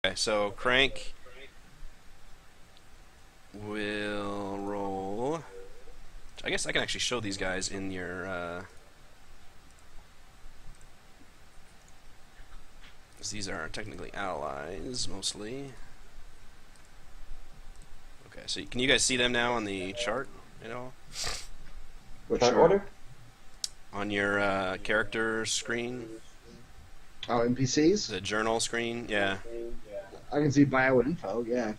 Okay, so Crank will roll. I guess I can actually show these guys in your. 'Cause these are technically allies mostly. Okay, so can you guys see them now on the chart at all? Which Chart order? On your character screen, Oh, NPCs? the journal screen. Yeah. I can see bio and info, yeah.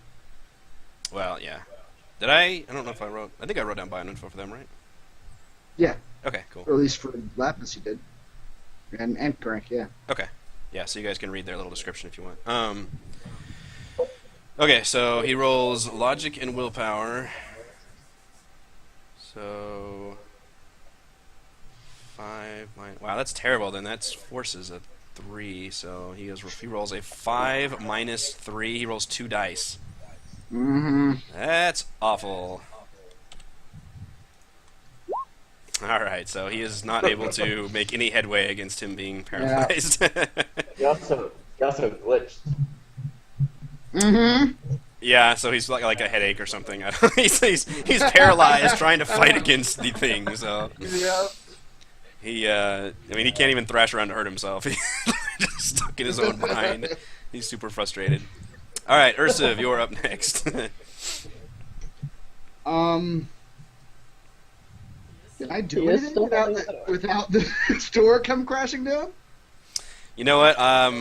Well, yeah. Did I? I don't know if I wrote. I think I wrote down bio info for them, right? Yeah, Okay, cool. or at least for Lapis you did. And Crank, yeah. Okay. Yeah, so you guys can read their little description if you want. Okay, so he rolls logic and willpower. So 5 minus. Wow, that's terrible. Then that's forces a 3. So he rolls a 5 minus 3. He rolls 2 dice. Mm-hmm. That's awful. All right, so he is not able to make any headway against him being paralyzed. He also glitched. Mm-hmm. Yeah, so he's like a headache or something. I don't, he's paralyzed trying to fight against the thing. So Yeah. I mean, he can't even thrash around to hurt himself. He's just stuck in his own mind. He's super frustrated. All right, Ursiv, you're up next. Did I do He is anything still without the store come crashing down? You know what? I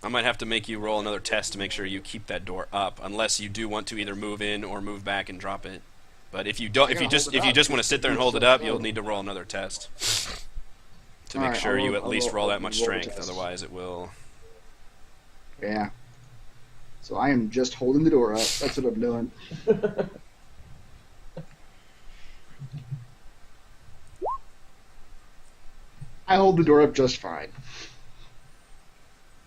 might have to make you roll another test to make sure you keep that door up, unless you do want to either move in or move back and drop it. But if you don't, if you just want to sit there and hold it up, you'll need to roll another test to make sure you at least roll that much strength. Otherwise, it will. Yeah. So I am just holding the door up. That's what I'm doing. I hold the door up just fine.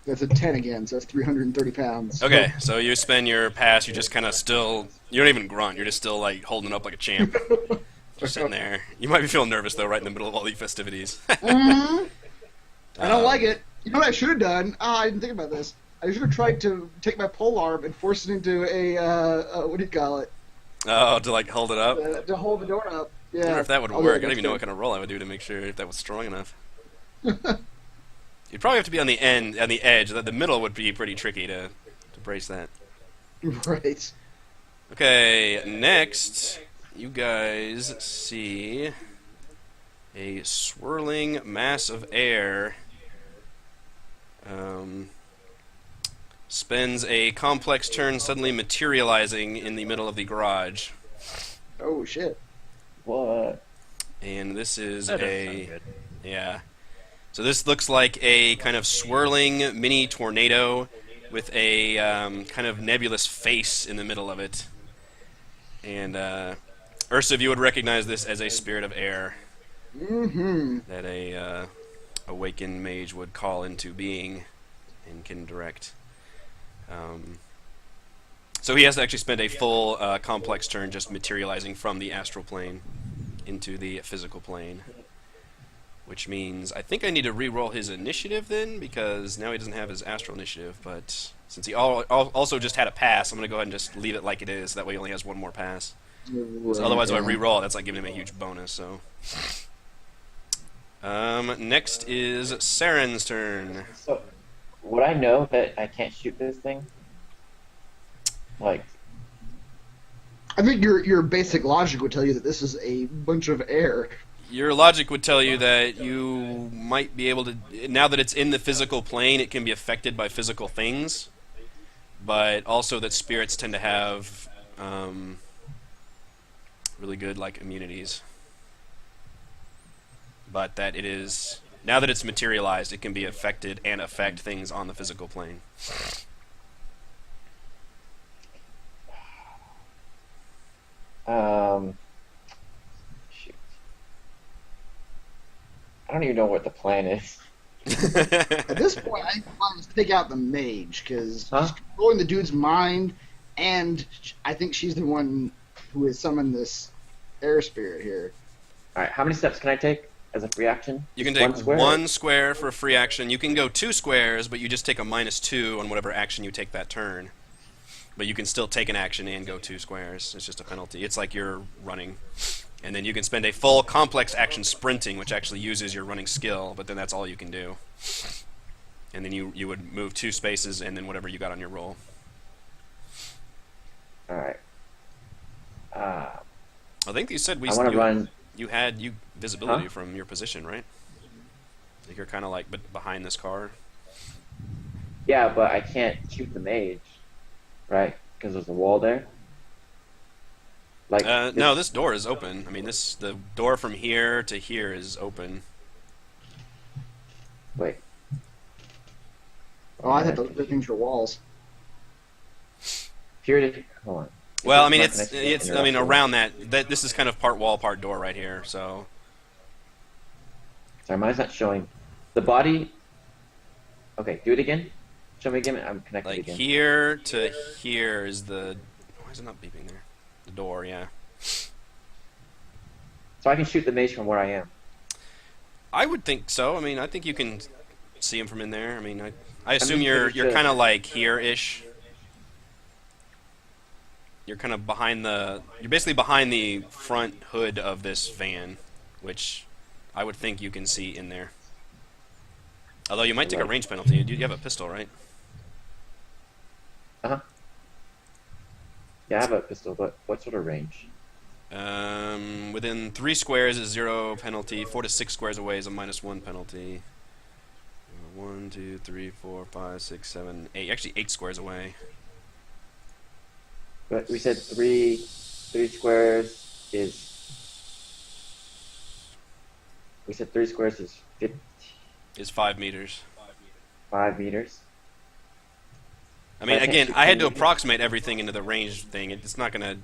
That's a 10 again, so that's 330 pounds. Okay, so you spend your pass. You're just kind of still. You don't even grunt. You're just still like holding it up like a champ. Just sitting there. You might be feeling nervous though, right in the middle of all these festivities. Mm-hmm. I don't like it. You know what I should have done? I didn't think about this. I should have tried to take my pole arm and force it into a what do you call it? Oh, to like hold it up. To hold the door up. Yeah. I wonder if that would Oh, work. I yeah, don't even know what kind of roll I would do to make sure if that was strong enough. You'd probably have to be on the end, on the edge. The middle would be pretty tricky to brace that. Right. Okay, next, you guys see a swirling mass of air. Spends a complex turn suddenly materializing in the middle of the garage. Oh shit. What? And this is That doesn't sound good. yeah. So this looks like a kind of swirling mini tornado with a kind of nebulous face in the middle of it. And Ursiv, you would recognize this as a spirit of air Mm-hmm. that a awakened mage would call into being and can direct. So he has to actually spend a full complex turn just materializing from the astral plane into the physical plane. Which means I think I need to re-roll his initiative then, because now he doesn't have his astral initiative. But since he also just had a pass, I'm going to go ahead and just leave it like it is. That way he only has one more pass. So otherwise, if I re-roll, that's like giving him a huge bonus. So next is Saren's turn. So, would I know that I can't shoot this thing? Like, I think your basic logic would tell you that this is a bunch of air. Your logic would tell you that you might be able to, now that it's in the physical plane, it can be affected by physical things, but also that spirits tend to have really good like immunities. But that it is, now that it's materialized, it can be affected and affect things on the physical plane. shoot. I don't even know what the plan is. At this point, I want to take out the mage because Huh? she's controlling the dude's mind, and I think she's the one who has summoned this air spirit here. All right, how many steps can I take? as a free action? You can Just take one square? one square for a free action. You can go 2 squares, but you just take a -2 on whatever action you take that turn. But you can still take an action and go 2 squares. It's just a penalty. It's like you're running. And then you can spend a full complex action sprinting, which actually uses your running skill, but then that's all you can do. And then you would move 2 spaces and then whatever you got on your roll. Alright. I think you said I want to run... you had visibility from your position, right? Like you're kind of like behind this car. Yeah, but I can't shoot the mage, right? Because there's a wall there. Like no, this door is open. I mean, the door from here to here is open. Wait. Oh, I thought those things were walls. Here to... Hold on. Well, I mean, it's I mean, around that this is kind of part wall, part door right here. So. Sorry, mine's not showing. The body... Okay, do it again. Show me again. I'm connected like again. Like here to here is the... Why is it not beeping there? The door, yeah. So I can shoot the mage from where I am. I would think so. I mean, I think you can see him from in there. I mean, I assume you're kind of like here-ish. You're kind of behind the... You're basically behind the front hood of this van, which I would think you can see in there. Although you might take a range penalty. You have a pistol, right? Uh-huh. Yeah, I have a pistol, but what sort of range? Within 3 squares is 0 penalty. 4 to 6 squares away is a -1 penalty. 1, 2, 3, 4, 5, 6, 7, 8. Actually, 8 squares away. But we said 3 squares is... We said 3 squares is 50... Is 5 meters. 5 meters. I mean, again, I had to approximate everything into the range thing. It's not going to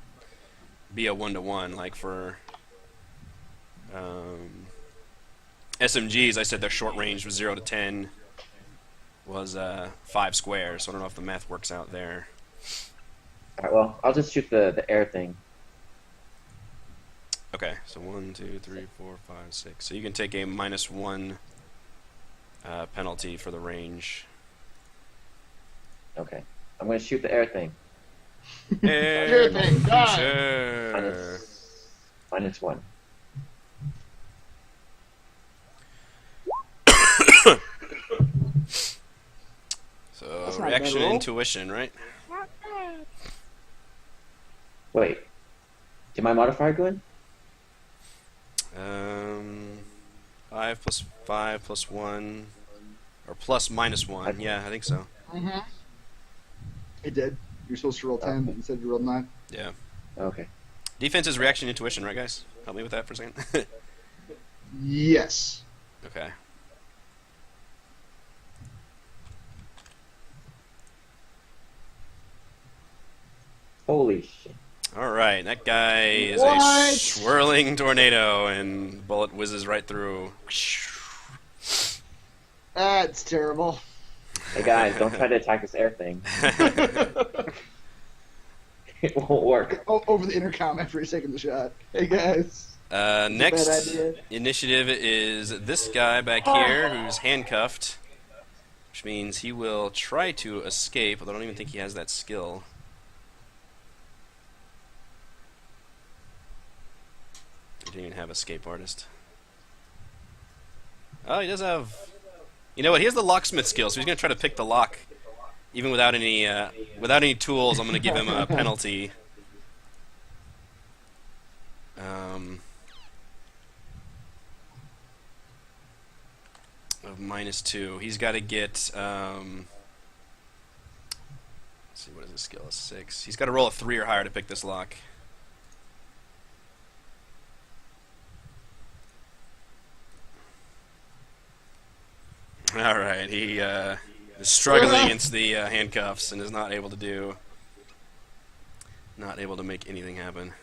be a 1-to-1 like for SMGs. I said their short range was 0 to 10 was 5 squares. So I don't know if the math works out there. All right, well, I'll just shoot the air thing. Okay, so 1, 2, 3, 4, 5, 6. So you can take a -1 penalty for the range. Okay. I'm going to shoot the air thing. Air thing, die! Sure. -1. So, reaction intuition, right? Wait. Did my modifier go in? 5 plus 5 plus 1, or plus -1. Yeah, I think so. Mm-hmm. It did. You're supposed to roll 10, but instead you rolled 9. Yeah. Okay. Defense is reaction intuition, right, guys? Help me with that for a second. Yes. Okay. Holy shit. All right, that guy is a What? swirling tornado, and bullet whizzes right through. That's terrible. Hey guys, don't try to attack this air thing. It won't work. Over the intercom after he's taking the shot. Hey guys. Next bad idea. initiative is this guy back here who's handcuffed, which means he will try to escape, although I don't even think he has that skill. He didn't even have escape artist. Oh, he does have... You know what? He has the locksmith skill, so he's going to try to pick the lock. Even without any tools, I'm going to give him a penalty. Of -2. He's got to get... let's see, what is his skill? 6. He's got to roll a 3 or higher to pick this lock. Alright, he is struggling against the handcuffs and is not able to make anything happen.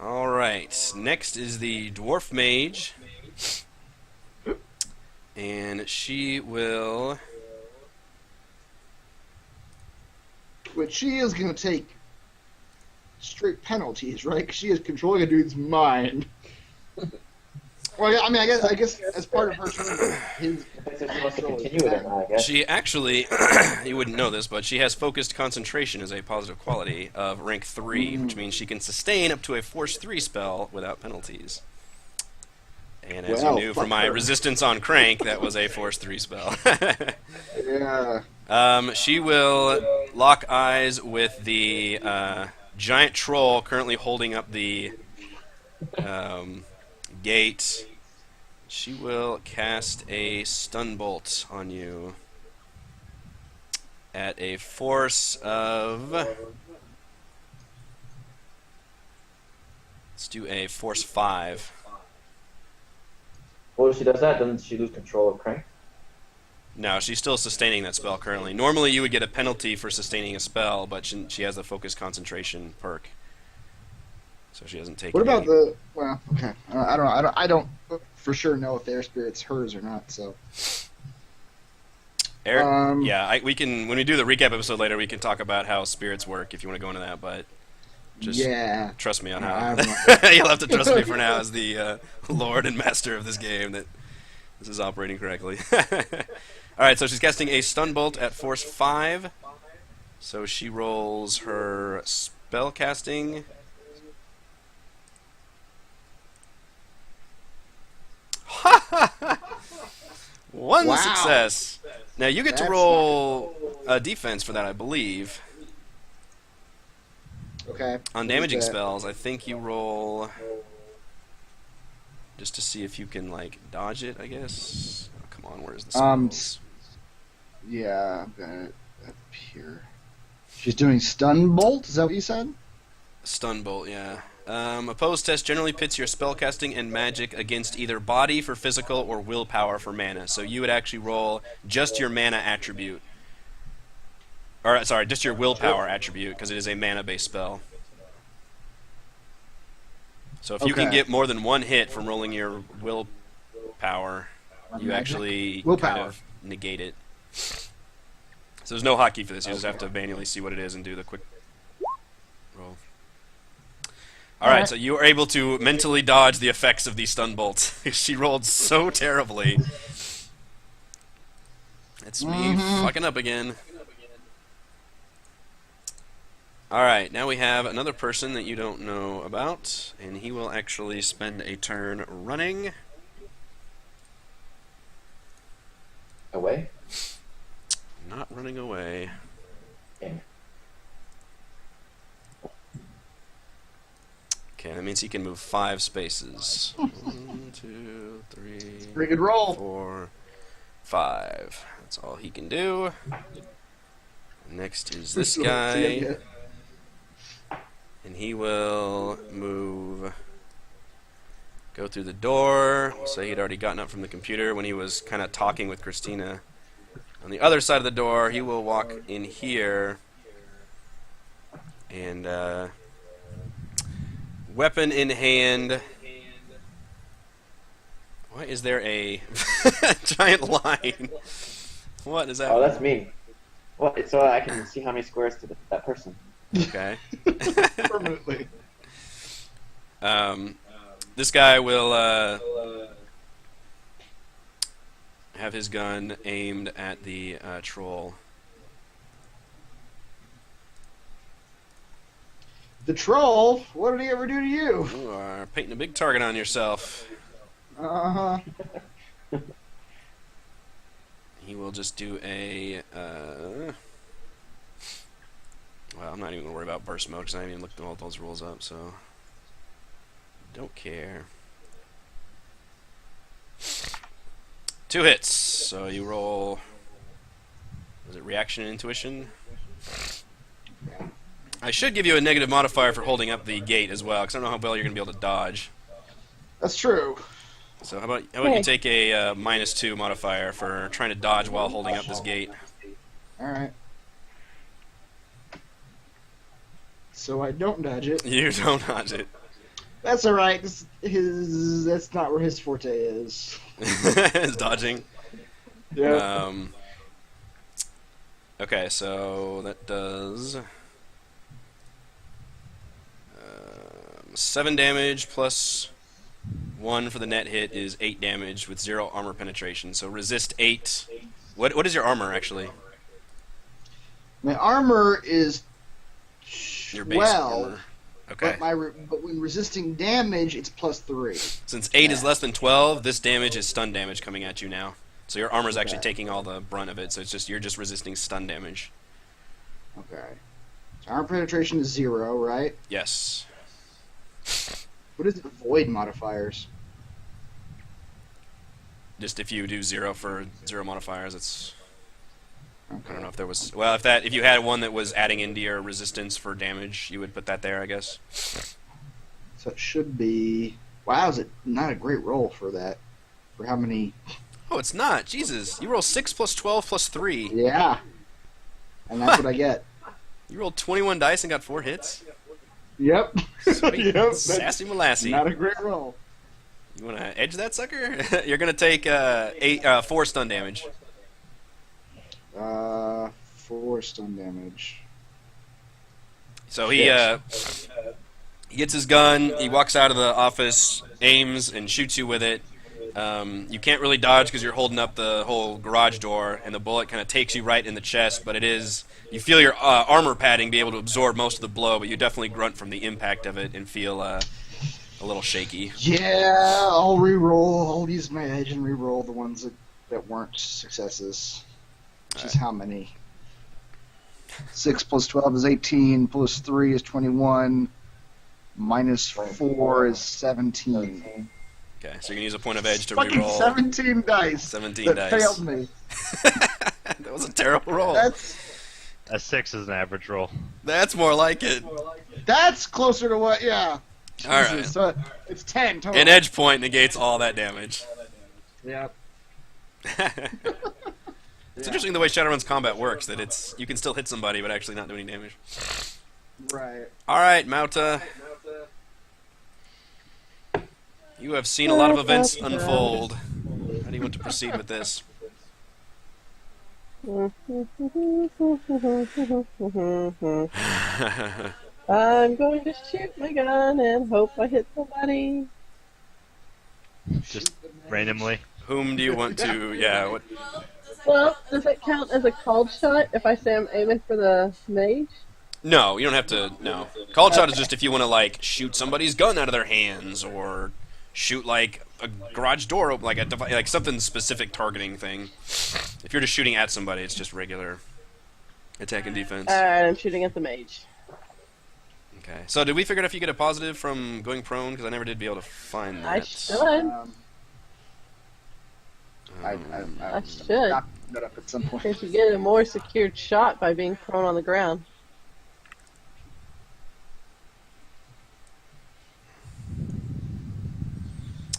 Alright, next is the dwarf mage. And she will... But she is going to take straight penalties, right? 'Cause she is controlling a dude's mind. Well, yeah, I mean, I guess as part of her turn, his If she wants to control is continue with it back. now, I guess. She actually, you wouldn't know this, but she has focused concentration as a positive quality of rank 3, which means she can sustain up to a Force 3 spell without penalties. And as you Well, knew from fuck my her. resistance on Crank, that was a Force 3 spell. Yeah. She will lock eyes with the giant troll currently holding up the gate. She will cast a stun bolt on you at a force of... Let's do a force 5. Well, if she does that, doesn't she lose control of Crank? No, she's still sustaining that spell currently. Normally you would get a penalty for sustaining a spell, but she has the focus concentration perk. So she doesn't take What about any. the? Well, okay. I don't know. I don't for sure know if the air spirit's hers or not. So. Yeah, we can, when we do the recap episode later, we can talk about how spirits work if you want to go into that, but just Yeah. trust me on I how. have no- You'll have to trust me for now as the lord and master of this game that this is operating correctly. Alright, so she's casting a stun bolt at force 5. So she rolls her spell casting. One Wow. success. Now you get to That's roll a defense for that, I believe. Okay. On What is damaging that? spells, I think you roll just to see if you can like dodge it. I guess. Oh, come on, where's the spells? Yeah, I've got it up here. She's doing stun bolt. Is that what you said? Stun bolt, yeah. Opposed test generally pits your spellcasting and magic against either body for physical or willpower for mana. So you would actually roll just your mana attribute. Or, sorry, just your willpower attribute, because it is a mana-based spell. So if you can Okay. get more than one hit from rolling your willpower, you Magic? actually Willpower. kind of negate it. So there's no hotkey for this. You just have to manually see what it is and do the quick roll. Alright, Alright. so you are able to mentally dodge the effects of these stun bolts. She rolled so terribly. It's me fucking up again. Alright, now we have another person that you don't know about, and he will actually spend a turn running. Away? Not running away. Yeah. Okay, that means he can move 5 spaces. 1, 2, 3, Pretty good roll. 4, 5. That's all he can do. Next is this guy, and he will move, go through the door. We'll say he'd already gotten up from the computer when he was kind of talking with Christina. On the other side of the door, he will walk in here, and weapon in hand. Why is there a giant line? What is that? Oh, that's me. Well, so I can see how many squares to that person. Okay. Permanently. This guy will have his gun aimed at the troll. The troll. What did he ever do to you? You are painting a big target on yourself. Uh huh. He will just do a... well, I'm not even going to worry about burst mode because I haven't even looked all those rules up, so... Don't care. 2 hits. So you roll... Was it reaction and intuition? I should give you a negative modifier for holding up the gate as well, because I don't know how well you're going to be able to dodge. That's true. So how about you take a -2 modifier for trying to dodge while holding up this gate? All right. So I don't dodge it. You don't dodge it. That's all right. That's not where his forte is. It's dodging. Yeah. Okay, so that does 7 damage plus 1 for the net hit is 8 damage with 0 armor penetration. So resist 8. What is your armor, actually? My armor is Your base 12, armor. Okay. but when resisting damage, it's +3. Since 8 is less than 12, this damage is stun damage coming at you now. So your armor's actually taking all the brunt of it, so you're just resisting stun damage. Okay. So armor penetration is 0, right? Yes. What is the void modifiers? Just if you do 0 for 0 modifiers, it's... Okay. I don't know if there was... Well, if you had one that was adding into your resistance for damage, you would put that there, I guess. So it should be... Wow, is it not a great roll for that? For how many... Oh, it's not. Jesus. You roll 6 plus 12 plus 3. Yeah. And that's what I get. You rolled 21 dice and got 4 hits? Yep. Sweet. Yep. Sassy Molassy. Not a great roll. You want to edge that sucker? You're going to take 4 stun damage. 4 stun damage. So he gets his gun, he walks out of the office, aims, and shoots you with it. You can't really dodge because you're holding up the whole garage door, and the bullet kind of takes you right in the chest, but you feel your armor padding be able to absorb most of the blow, but you definitely grunt from the impact of it and feel a little shaky. Yeah, I'll use my edge and re-roll the ones that weren't successes. Which is how many? 6 plus 12 is 18, plus 3 is 21, minus 4 is 17. Okay, so you're going to use a point of edge to Fucking reroll. 17 dice. 17 that dice. failed me. That was a terrible roll. A 6 is an average roll. That's more like it. That's closer to what, yeah. All right. Jesus, so it's 10 total. An edge point negates all that damage. Yep. It's interesting the way Shadowrun's combat works, that you can still hit somebody but actually not do any damage. Right. Alright, Mauta. You have seen a lot of events unfold. How do you want to proceed with this? I'm going to shoot my gun and hope I hit somebody. Just randomly. Whom do you want to... Yeah, what... Well, does it count as a called shot if I say I'm aiming for the mage? No, you don't have to... No. Called shot is just if you want to, like, shoot somebody's gun out of their hands, or shoot, like, a garage door open, like something specific targeting thing. If you're just shooting at somebody, it's just regular attack and defense. Alright, I'm shooting at the mage. Okay. So did we figure out if you get a positive from going prone? Because I never did be able to find that. I should. I should. Knock that up at some point. Because you get a more secured shot by being prone on the ground.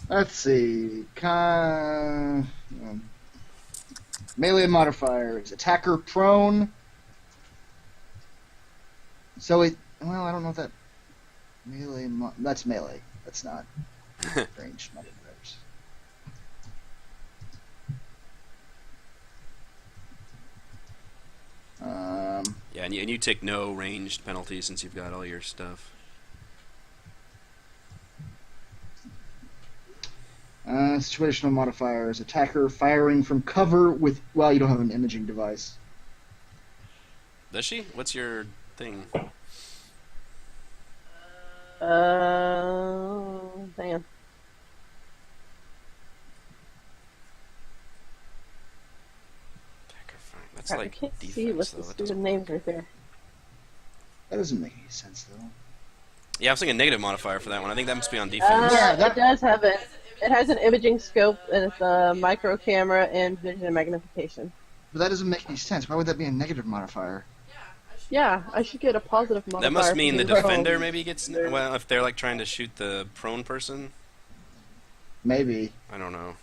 Let's see. Melee modifiers. Attacker prone. So well, I don't know if that that's melee. That's not ranged modifiers. Yeah, and you take no ranged penalties since you've got all your stuff. Situational modifiers. Attacker firing from cover with... Well, you don't have an imaging device. Does she? What's your thing? Hang on. That's Crap, like I can't defense, see what's though. the It stupid doesn't names right there. That doesn't make any sense, though. Yeah, I was thinking negative modifier for that one. I think that must be on defense. It does have it. It has an imaging scope, and it's a micro camera and vision magnification. But that doesn't make any sense. Why would that be a negative modifier? Yeah, I should get a positive modifier. That must mean for the being prone. defender maybe gets... Well, if they're like trying to shoot the prone person? Maybe. I don't know.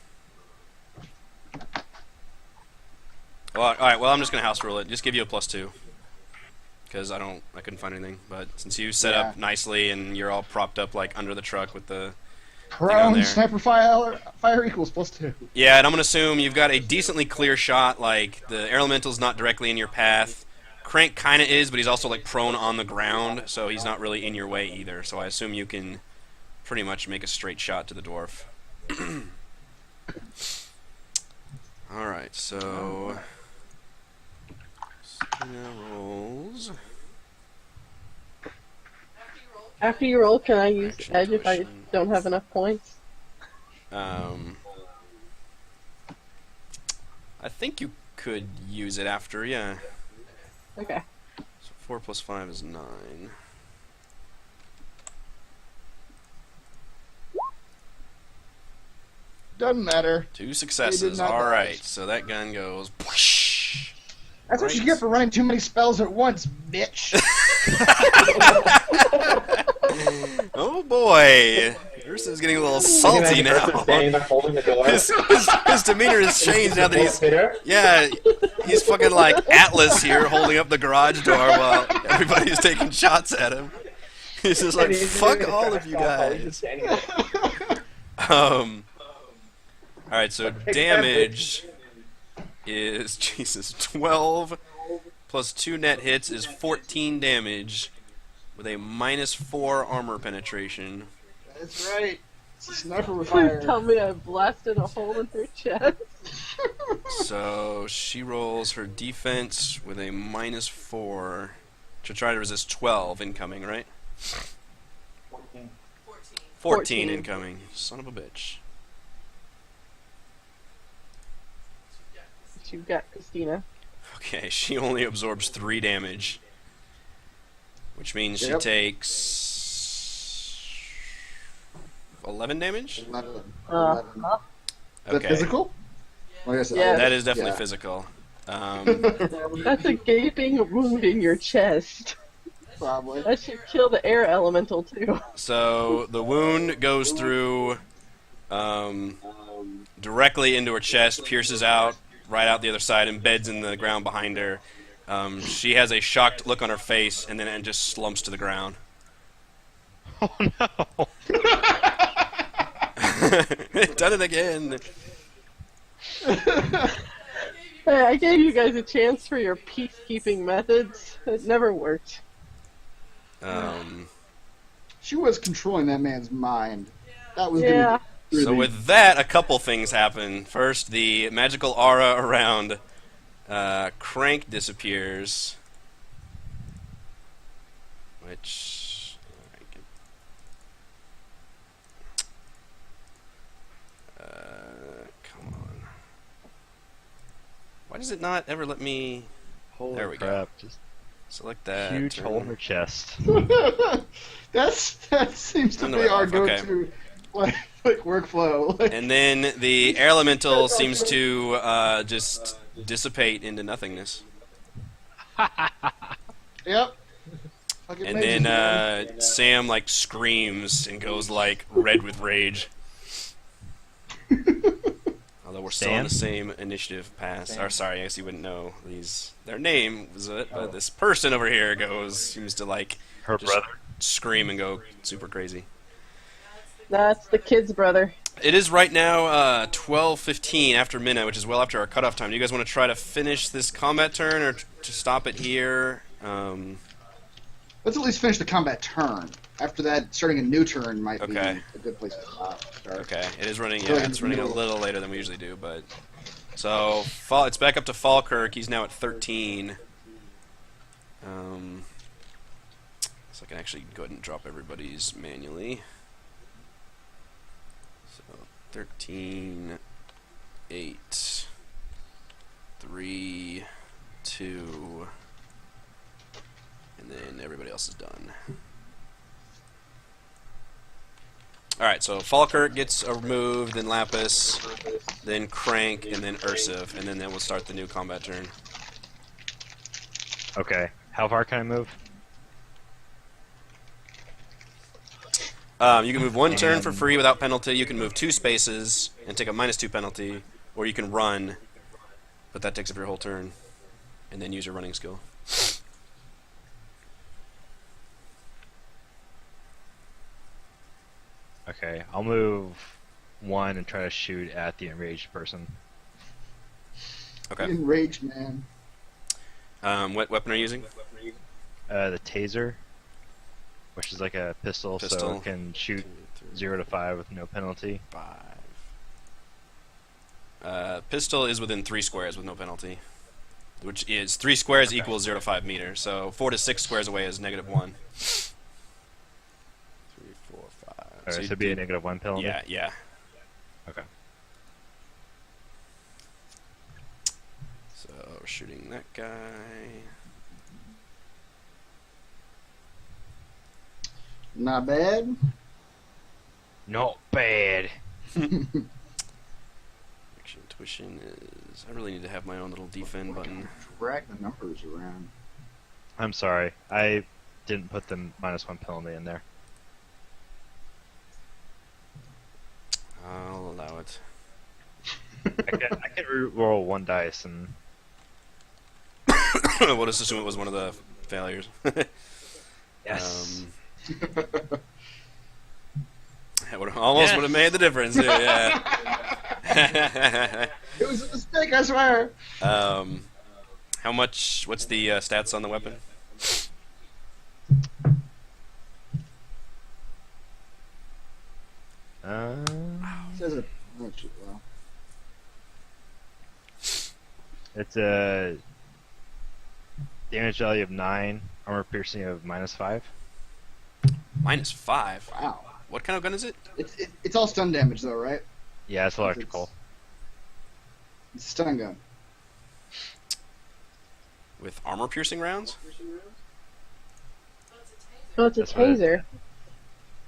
Well, alright, well I'm just going to house rule it. Just give you a +2. Because I couldn't find anything. But since you set up nicely and you're all propped up like under the truck with the... Prone sniper fire equals +2. Yeah, and I'm going to assume you've got a decently clear shot, like the air elemental's not directly in your path. Crank kind of is, but he's also like prone on the ground, so he's not really in your way either. So I assume you can pretty much make a straight shot to the dwarf. Alright, so Stina rolls. After you roll, can I use Action edge if I potion. don't have enough points? I think you could use it after, yeah. Okay. So 4 plus 5 is 9. Doesn't matter. 2 successes. not Alright, dodge. so that gun goes. Whoosh. That's what you Right. get for running too many spells at once, bitch. Oh boy! Ursula's getting a little salty now. Standing there holding the door. His demeanor has changed now that he's. Yeah, he's fucking like Atlas here holding up the garage door while everybody's taking shots at him. He's just like, fuck all of you guys. Alright, so damage is, Jesus, 12 plus 2 net hits is 14 damage with a -4 armor penetration. That's right. It's a sniper with Please fire. tell me I blasted a hole in her chest. So she rolls her defense with a -4 to try to resist 12 incoming, right? 14 14. incoming. Son of a bitch. What you got, Christina? Okay, she only absorbs 3 damage. Which means she Yep. takes 11 damage? 11. Uh, 11. huh? Is that physical? Like I said, Yeah. That is definitely Yeah. physical. That's a gaping wound in your chest. Probably. That should kill the air elemental too. So the wound goes through directly into her chest, pierces out, right out the other side, embeds in the ground behind her. She has a shocked look on her face, and then it just slumps to the ground. Oh no! Done it again. Hey, I gave you guys a chance for your peacekeeping methods. It never worked. She was controlling that man's mind. That was Yeah. gonna So with that, a couple things happen. First, the magical aura around Crank disappears, which come on. Why does it not ever let me Holy There we go. crap! Just select that? huge turn- hole in her chest. that seems to Turn the be light our off, okay. go-to like workflow. Like, And then the air elemental seems to just dissipate into nothingness. yep. Fucking And mages, then man. Sam like screams and goes like red with rage. Although we're still on the same initiative pass. Or sorry, I guess you wouldn't know their name was it, but this person over here seems to like Her just brother. scream and go super crazy. That's the kid's brother. It is right now 12:15 after midnight, which is well after our cutoff time. Do you guys want to try to finish this combat turn or to stop it here? Let's at least finish the combat turn. After that, starting a new turn might be Okay. a good place to start. Okay, it is running. Go Yeah, ahead, it's running a middle. little later than we usually do, but so it's back up to Falkirk. He's now at 13. So I can actually go ahead and drop everybody's manually. So 13, 8, 3, 2, and then everybody else is done. Alright, so Falkirk gets removed, then Lapis, then Crank, and then Ursif, and then we'll start the new combat turn. Okay. How far can I move? You can move one turn for free without penalty, you can move 2 spaces and take a -2 penalty, or you can run, but that takes up your whole turn, and then use your running skill. Okay, I'll move 1 and try to shoot at the enraged person. Okay. Enraged man. What weapon are you using? The taser, which is like a pistol, so Pistol. it can shoot 2, 0 to 5 with no penalty. 5. Pistol is within 3 squares with no penalty, which is 3 squares equals 0 to 5 meters. So 4 to 6 squares away is -1. 3, 4, 5. Alright, so it'd be a -1 penalty? Yeah, yeah. Okay. So shooting that guy. Not bad. Not bad. Action tuition is. I really need to have my own little defend button. Drag the numbers around. I'm sorry. I didn't put the -1 penalty in there. I'll allow it. I can re-roll 1 dice and... We'll just assume it was one of the failures. Yes. That almost would have made the difference. Yeah. It was a mistake, I swear. How much? What's the stats on the weapon? Says it. Oh, shit, well. It's a damage value of 9, armor piercing of -5. -5. Wow. What kind of gun is it? It's all stun damage though, right? Yeah, it's electrical. It's a stun gun. With armor-piercing rounds? Oh, it's a That's what it- taser.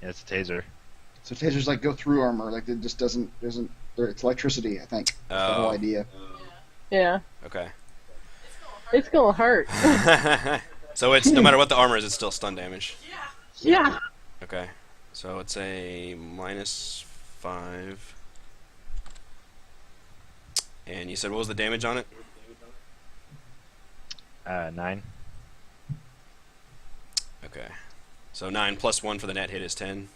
Yeah, it's a taser. So tasers like go through armor, like it just doesn't. It's electricity, I think. That's the whole Oh. idea. Yeah. Okay. It's gonna hurt. So it's no matter what the armor is, it's still stun damage. Yeah. Okay. So it's a -5. And you said what was the damage on it? 9. Okay. So 9 plus 1 for the net hit is 10.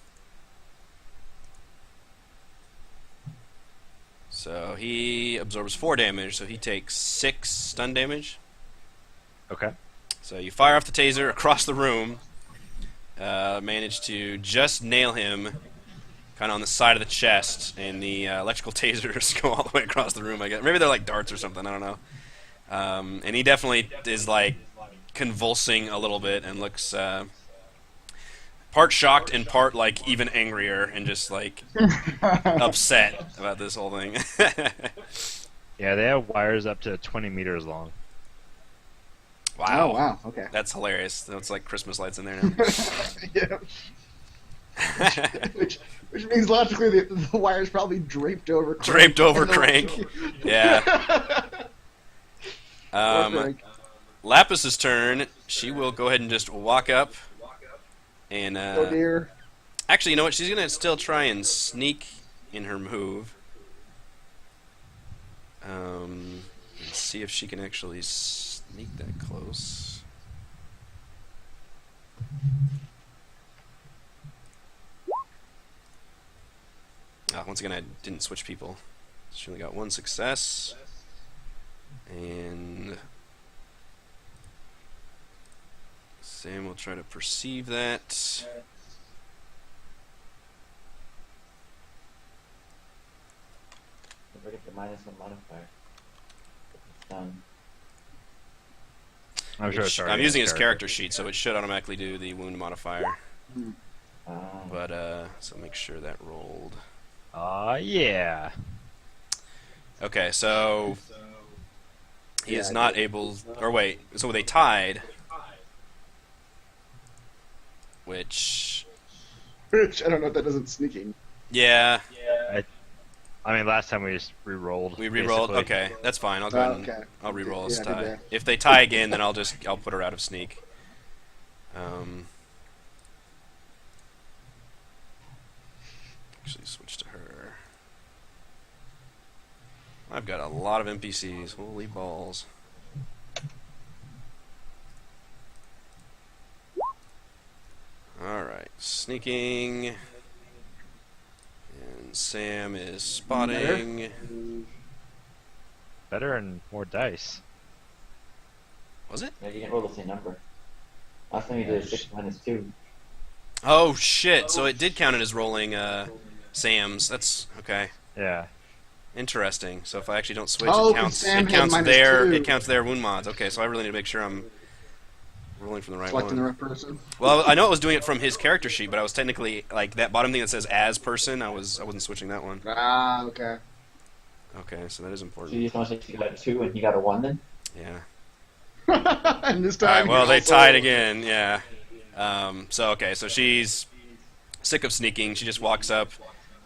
So he absorbs 4 damage, so he takes 6 stun damage. Okay. So you fire off the taser across the room, manage to just nail him kind of on the side of the chest, and the electrical tasers go all the way across the room, I guess. Maybe they're like darts or something, I don't know. And he definitely is like convulsing a little bit and looks part shocked and part like even angrier and just like upset about this whole thing. Yeah, they have wires up to 20 meters long. Wow. Oh wow. Okay. That's hilarious. That's like Christmas lights in there now. Yeah. which means logically the wire's probably draped over. Crank. Draped over Crank. Yeah. Poor Crank. Lapis's turn. She will go ahead and just walk up and Oh dear. actually, you know what? She's gonna still try and sneak in her move. Let's see if she can actually sneak that close. Once again, I didn't switch people. She only got 1 success. And Sam will try to perceive that. Don't forget the -1 modifier. It's done. I'm sure it's already I'm in using his character sheet, so it should automatically do the wound modifier. Um, But, so make sure that rolled. Yeah. Okay, so he is Yeah, not able, or wait, so they tied, which, Which I don't know if that doesn't sneaking. yeah, I mean, last time we just re-rolled. we re-rolled. basically. Okay, that's fine. I'll go ahead and Okay. I'll re-roll this Yeah, good tie. there. If they tie again, then I'll put her out of sneak. Actually, switch to her. I've got a lot of NPCs. Holy balls. Alright, sneaking. And Sam is spotting. Better and more dice. Was it? yeah, you can roll the same number. Last time you did 6 -2. Oh shit! So it did count it as rolling Sam's. That's okay. Yeah. Interesting. So if I actually don't switch, Oh, it 'cause counts. Sam It had counts -2. It counts their wound mods. Okay, so I really need to make sure I'm rolling from the right Selecting the one. right person. Well, I know I was doing it from his character sheet, but I was technically like that bottom thing that says "as person." I wasn't switching that one. Ah, okay. Okay, so that is So important. you just want to say you got a 2 and he got a 1 then? Yeah. And this All right. time. Well, he they also- tied again. Yeah. So okay, so she's sick of sneaking. She just walks up,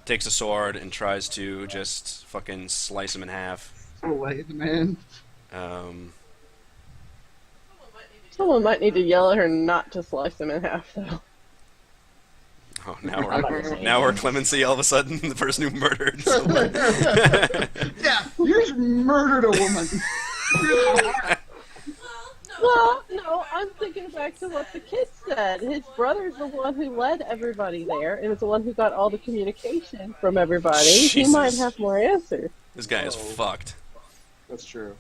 takes a sword, and tries to just fucking slice him in half. Oh, wait, man. Someone might need to yell at her not to slice him in half, though. Oh, now I'm not gonna say now we're anything. Clemency all of a sudden, the person who murdered someone. Yeah, you just murdered a woman. Well, no, I'm thinking back to what the kid said. His brother's the one who led everybody there, and is the one who got all the communication from everybody. He Jesus. might have more answers. This guy is fucked. That's true.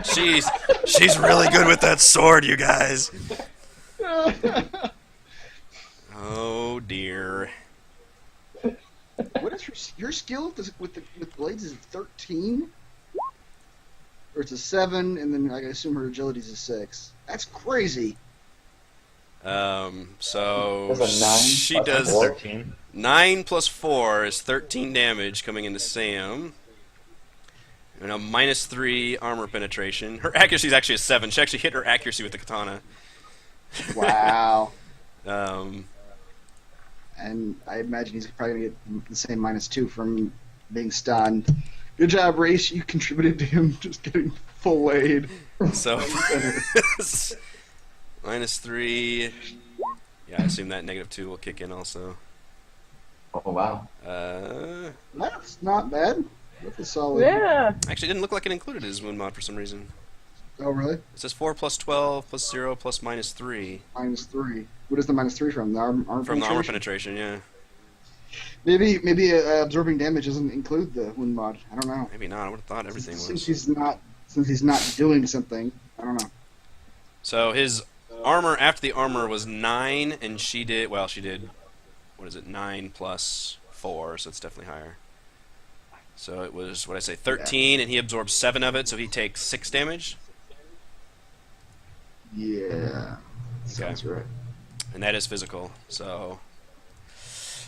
She's really good with that sword, you guys. Oh dear. What is your skill with blades? Is it 13? Or it's a 7, and then I assume her agility's a 6. That's crazy. So That's a 9 she plus does 4. 13. 9 plus 4 is 13 damage coming into Sam. And a -3 armor penetration. Her accuracy is actually a 7. She actually hit her accuracy with the katana. Wow. Um, And I imagine he's probably going to get the same -2 from being stunned. Good job, Race. You contributed to him just getting full aid. so -3. Yeah, I assume that -2 will kick in also. Oh, wow. That's not bad. That's a solid. Yeah. Actually, it didn't look like it included his wound mod for some reason. Oh, really? It says 4 plus 12 plus 0 plus -3 -3. What is the -3 from? The armor from the armor penetration? penetration. Yeah, Maybe absorbing damage doesn't include the wound mod. I don't know. maybe not. I would have thought everything Since was. he's not doing something, I don't know. So his armor after the armor was 9, and she did. Well, she did. What is it? 9 plus 4, so it's definitely higher. So it was what I say 13, and he absorbs 7 of it, so he takes 6 damage, Yeah, sounds right. and that is physical. So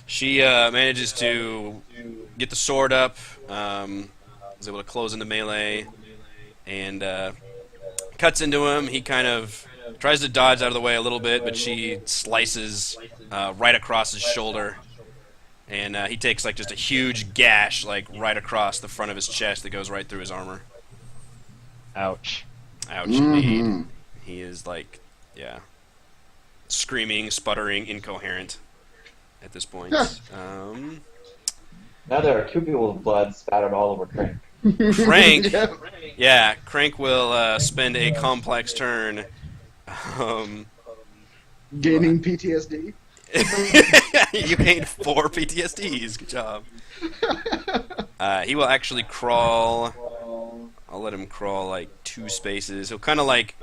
she manages to get the sword up, is able to close into melee, and cuts into him. He kind of tries to dodge out of the way a little bit, but she slices right across his shoulder, and he takes like just a huge gash like right across the front of his chest that goes right through his armor. Ouch. Ouch, Mhm. indeed. He is like, yeah, screaming, sputtering, incoherent at this point. Now there are 2 people with blood spattered all over Crank. Crank, Yeah. yeah, Crank will spend a complex turn. Gaining PTSD. You gained 4 PTSDs. Good job. He will actually crawl. I'll let him crawl like 2 spaces. He'll kind of like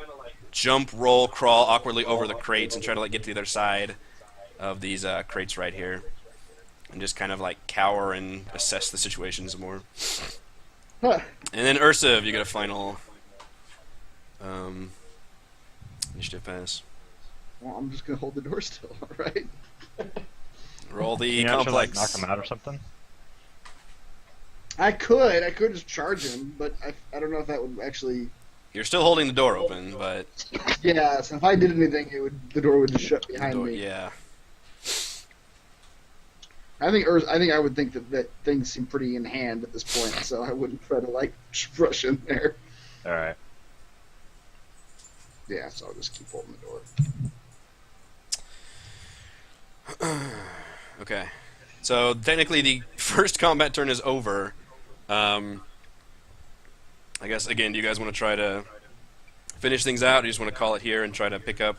jump, roll, crawl awkwardly over the crates and try to like get to the other side of these crates right here, and just kind of like cower and assess the situation some more. Huh. And then Ursa, you get a final initiative pass. Well, I'm just gonna hold the door still. All right. Roll the Can you actually, like, complex. knock him out or something? I could just charge him, but I don't know if that would actually. You're still holding the door open, but Yeah, so if I did anything, the door would just shut behind door, me. yeah. I think I would think that things seem pretty in hand at this point, so I wouldn't try to like rush in there. Alright. Yeah, so I'll just keep holding the door. Okay. So technically, the first combat turn is over. I guess again, do you guys want to try to finish things out, or do you just want to call it here and try to pick up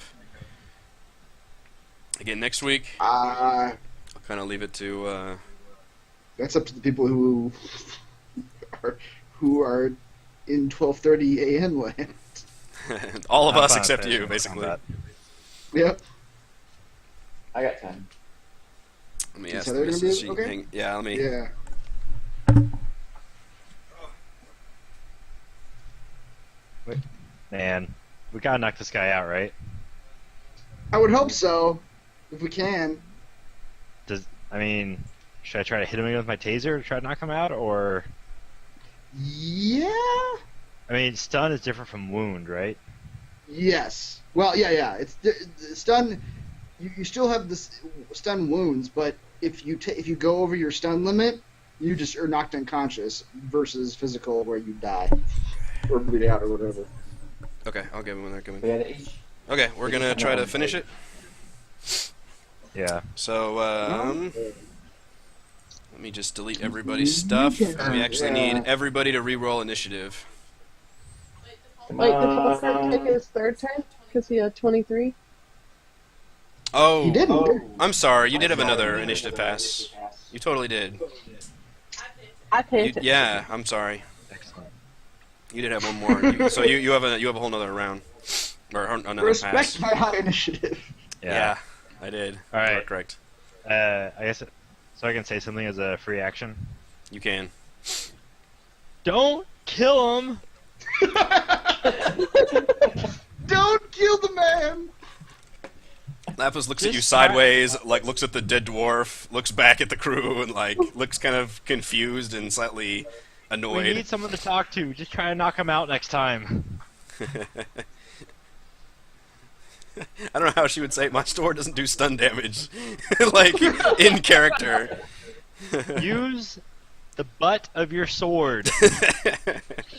again next week? I'll kind of leave it to. That's up to the people who are in 12:30 a.m. land. All of I'm us fine except finishing you, the basically. combat. Yep. I got 10. Let me Is ask Heather the gonna be missus. She, okay? yeah, let me. Yeah. Man, we gotta knock this guy out, right? I would hope so, if we can. I mean, should I try to hit him again with my taser to try to knock him out, or? Yeah. I mean, stun is different from wound, right? Yes. Well, yeah. It's stun. You still have the stun wounds, but if you go over your stun limit, you just are knocked unconscious versus physical where you die or bleed out or whatever. Okay, I'll give him when they're coming. We had each. Okay, we're gonna try to finish it. Yeah. So, let me just delete everybody's stuff. We actually need everybody to re-roll initiative. Come Wait, did on. Paul take his third turn? Because he had 23? Oh, He didn't. I'm sorry. You did have another initiative pass. You totally did. I paid attention. Yeah, I'm sorry. Excellent. You did have one more. So you have a whole nother round or another Respect pass. my high initiative. Yeah, I did. All right. You are correct. I guess so. I can say something as a free action. You can. Don't kill him. Don't kill the man. Lapis looks at you Just sideways, like looks at the dead dwarf, looks back at the crew, and like looks kind of confused and slightly We annoyed. need someone to talk to. Just try to knock him out next time. I don't know how she would say it. My store doesn't do stun damage, like in character. Use the butt of your sword.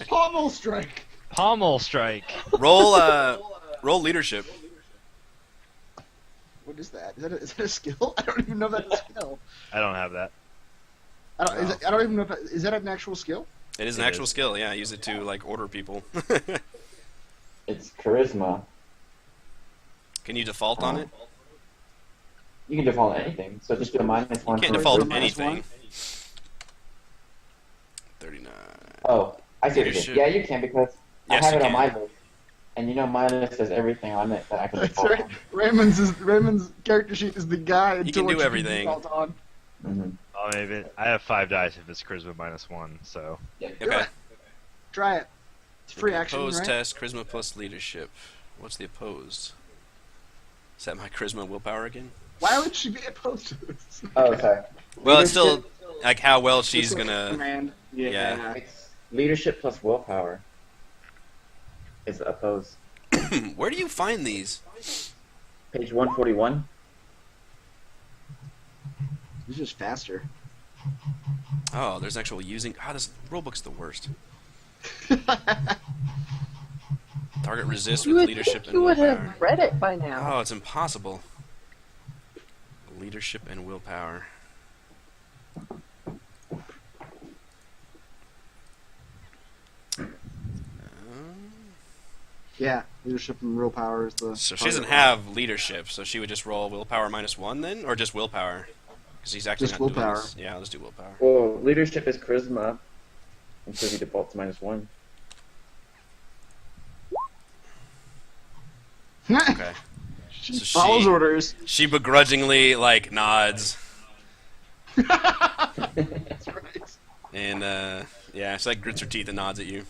Pommel strike. Pommel strike. roll leadership. What is that? Is that a skill? I don't even know that's a skill. I don't have that. I don't even know if is that an actual skill? It is an It actual is. skill. Yeah, use it to like order people. It's charisma. Can you default on it? You can default anything, so just do a -1. You can't for- default minus anything. one? 39. Oh, I see what you Leadership. did. Yeah, you can because Yes, I have you it on can. my list. And you know my list has everything on it that I can That's default right. Raymond's character sheet is the guide He to can what do you everything. default on. on. Mm-hmm. Oh, maybe I have 5 dice if it's charisma -1. So Do Okay. it. Try it. It's free action, Opposed right? test, charisma plus leadership. What's the opposed? Is that my charisma and willpower again? Why would she be opposed to this? Oh, sorry. Well, it's still Leadership- like how well she's It's like gonna. command. Yeah. Yeah. It's leadership plus willpower is opposed. Where do you find these? Page 141. It's just faster. Oh, there's actual using. Ah, this rulebook's the worst. Target resist You with would leadership think and you would willpower. have read it by now. Oh, it's impossible. Leadership and willpower. Yeah, leadership and real power is the. So she doesn't have leadership, so she would just roll willpower -1 then, or just willpower? Because he's actually Just not doing willpower. this. Yeah, let's do willpower. Well, leadership is charisma, and so he defaults -1. Okay. She So follows she- orders. She begrudgingly like nods, That's right. and yeah, she like grits her teeth and nods at you.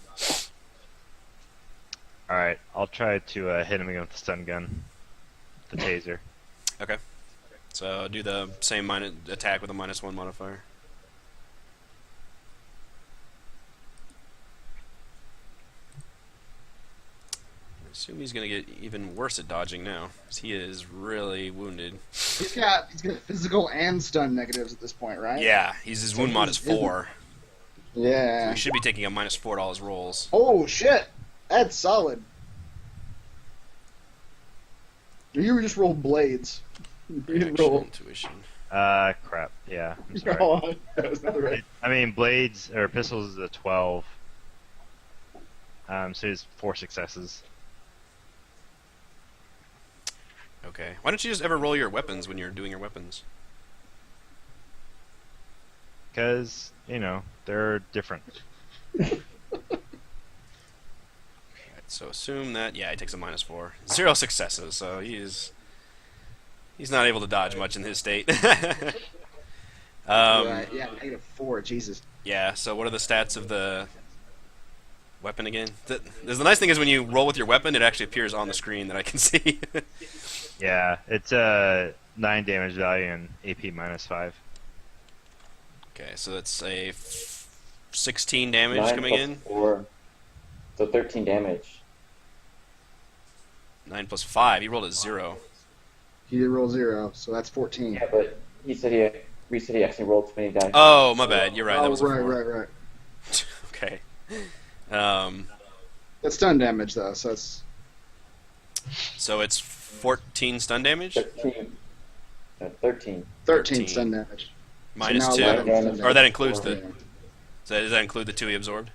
all right, I'll try to hit him again with the stun gun, the taser. Okay. So do the same attack with a -1 modifier. I assume he's gonna get even worse at dodging now, 'cause he is really wounded. He's got physical and stun negatives at this point, right? Yeah, his wound mod is 4. So Yeah. he should be taking a -4 to all his rolls. Oh shit, that's solid. You just rolled blades. You didn't Reaction, roll. intuition. Crap. Yeah, I'm sorry. Oh, that was not the right. I mean, blades or pistols is a 12. So it's 4 successes. Okay. Why don't you just ever roll your weapons when you're doing your weapons? Because, they're different. Alright, so assume that, yeah, he takes a -4. 0 successes, so he is He's not able to dodge much in his state. Right. Yeah, -4. Jesus. Yeah, so what are the stats of the weapon again? The nice thing is when you roll with your weapon, it actually appears on the screen that I can see. Yeah, it's 9 damage value and AP -5. Okay, so that's a 16 damage 9 coming plus in. 4, so 13 damage. 9 plus 5. He rolled a 0. He did roll 0, so that's 14. Yeah, but he said he actually rolled 20 dice. Oh, my bad. You're right. That was a 4. right. Okay. That's stun damage though, so it's So it's 14 stun damage 13. 13. 13 stun damage. minus now 2, 11 stun or damage. that includes the. Yeah. Does that include the 2 he absorbed?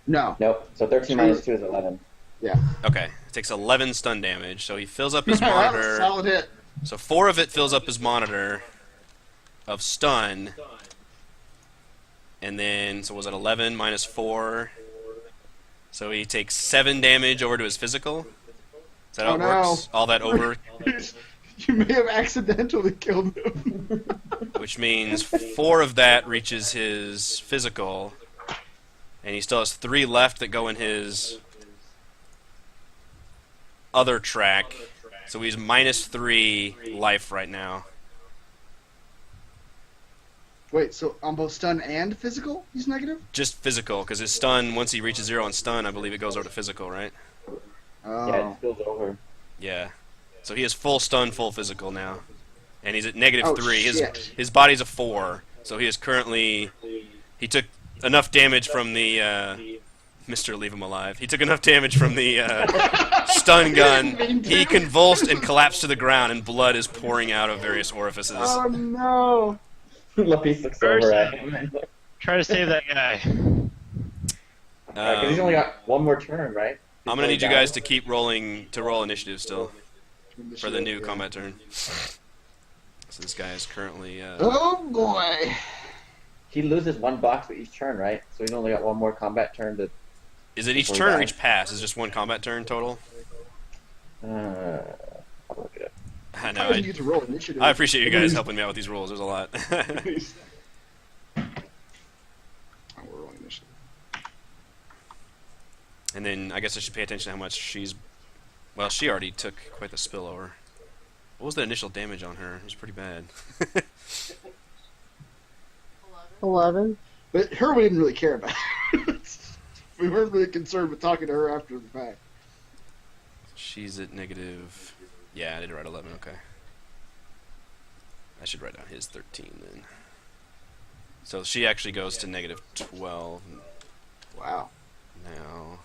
No. Nope. So 13 minus 2 is 11. Yeah. Okay, it takes 11 stun damage, so he fills up his That was a monitor. solid hit. So 4 of it fills up his monitor of stun, and then so was it 11 minus 4? So he takes 7 damage over to his physical. Is that how Oh, it no. works? All that over, You may have accidentally killed him. which means 4 of that reaches his physical, and he still has 3 left that go in his other track. So he's minus 3 life right now. Wait, so on both stun and physical, he's negative? Just physical, because his stun, once he reaches 0 on stun, I believe it goes over to physical, right? Oh. Yeah, it spills over. Yeah. So he has full stun, full physical now. And he's at negative Oh, 3. shit. His body's a 4. So he is currently... He took enough damage from the... Mr. Leave Him Alive. He took enough damage from the stun gun. He convulsed and collapsed to the ground, and blood is pouring out of various orifices. Oh no! Lapis looks over at him. Try to save that guy. Because he's only got one more turn, right? I'm going to need you guys to keep rolling, to roll initiative still, for the new combat turn. So this guy is currently... Oh boy! He loses 1 box with each turn, right? So he's only got one more combat turn to... Is it each turn or each pass? Is it just 1 combat turn total? I'll look it up. I know. How does he get to roll initiative? I appreciate you guys helping me out with these rules. There's a lot. Oh, we're rolling initiative. And then I guess I should pay attention to how much she's... Well, she already took quite the spillover. What was the initial damage on her? It was pretty bad. 11. But her we didn't really care about. We weren't really concerned with talking to her after the fact. She's at negative... Yeah, I did write 11, okay. I should write down his 13 then. So she actually goes to negative 12 Wow. now.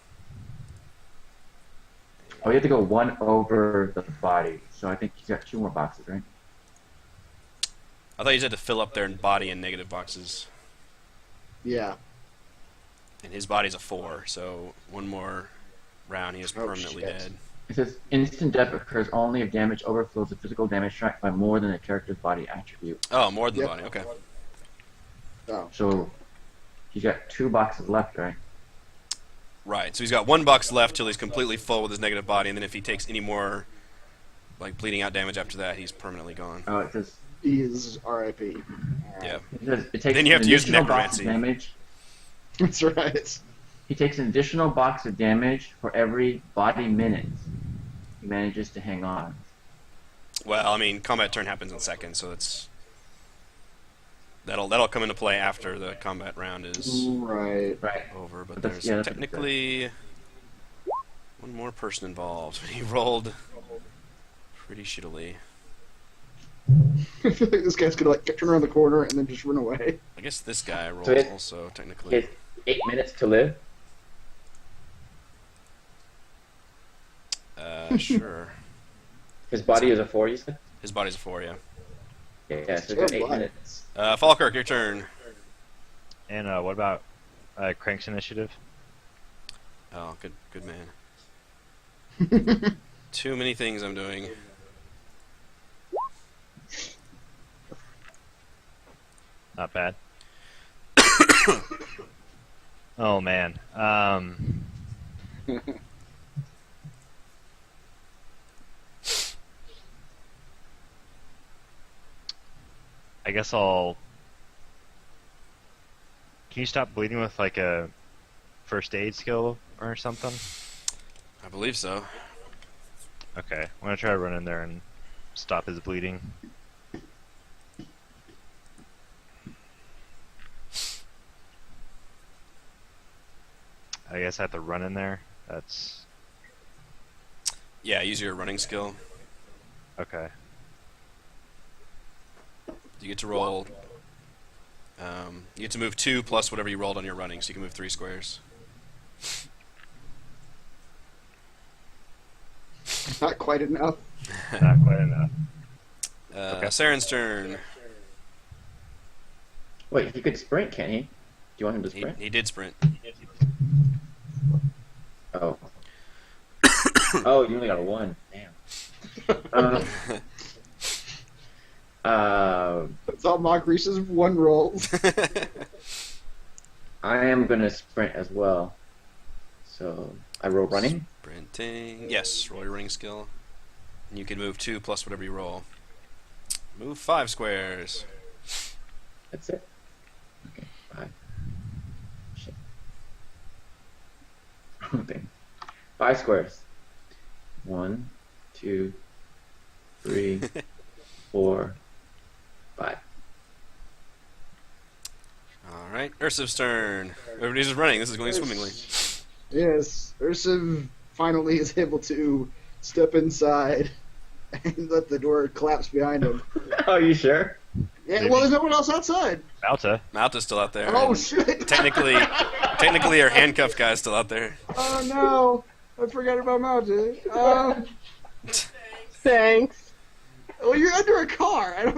Oh, you have to go 1 over the body. So I think he's got 2 more boxes, right? I thought you had to fill up their body in negative boxes. Yeah. And his body's a 4, so 1 more round he is Oh, permanently shit. dead. It says instant death occurs only if damage overflows the physical damage track by more than the character's body attribute. Oh, more than Yep. the body, okay. Oh. So he's got 2 boxes left, right? Right, so he's got 1 box left till he's completely full with his negative body, and then if he takes any more like bleeding out damage after that, he's permanently gone. Oh, it says He is R.I.P. Yeah. it takes Then you have an to use additional box necromancy. of damage. That's right. He takes an additional box of damage for every body minute he manages to hang on. Well, I mean, combat turn happens in seconds, so it's that'll come into play after the combat round is Right. Right. over. But But that's- there's yeah, that's what it technically 1 more person involved. He rolled pretty shittily. I feel like this guy's gonna like turn around the corner and then just run away. I guess this guy rolls So it- also He technically. has 8 minutes to live. Sure. His body is a 4, you said? His body's a 4, yeah. Yeah, so he's got 8 Oh, wow. minutes. Falkirk, your turn. And what about Crank's initiative? Oh, good man. Too many things I'm doing. Not bad. Oh man. I guess I'll. Can you stop bleeding with like a first aid skill or something? I believe so. Okay, I'm gonna try to run in there and stop his bleeding. I guess I have to run in there. That's Yeah, use your running skill. okay. You get to roll. You get to move 2 plus whatever you rolled on your running, so you can move 3 squares. Not quite enough. Not quite enough. Okay. Saren's turn. Wait, he could sprint, can't he? Do you want him to sprint? He did sprint. Oh. Oh, you only got a 1. Damn. That's all Moncrief's one rolls. I am gonna sprint as well. So I roll running. Sprinting. Yes, roll your running skill. And you can move 2 plus whatever you roll. Move 5 squares. That's it. Okay, 5. Shit. Okay. 5 squares. 1, 2, 3, 4, 5. Alright, Ursuv's turn. Everybody's just running. This is going swimmingly. Yes, Ursa finally is able to step inside and let the door collapse behind him. Are you sure? Yeah, well, there's no one else outside. Malta. Malta's still out there. Oh, and shit. Technically, our handcuffed guy's still out there. Oh, no. I forgot about Mountain. Thanks. Well, you're under a car. I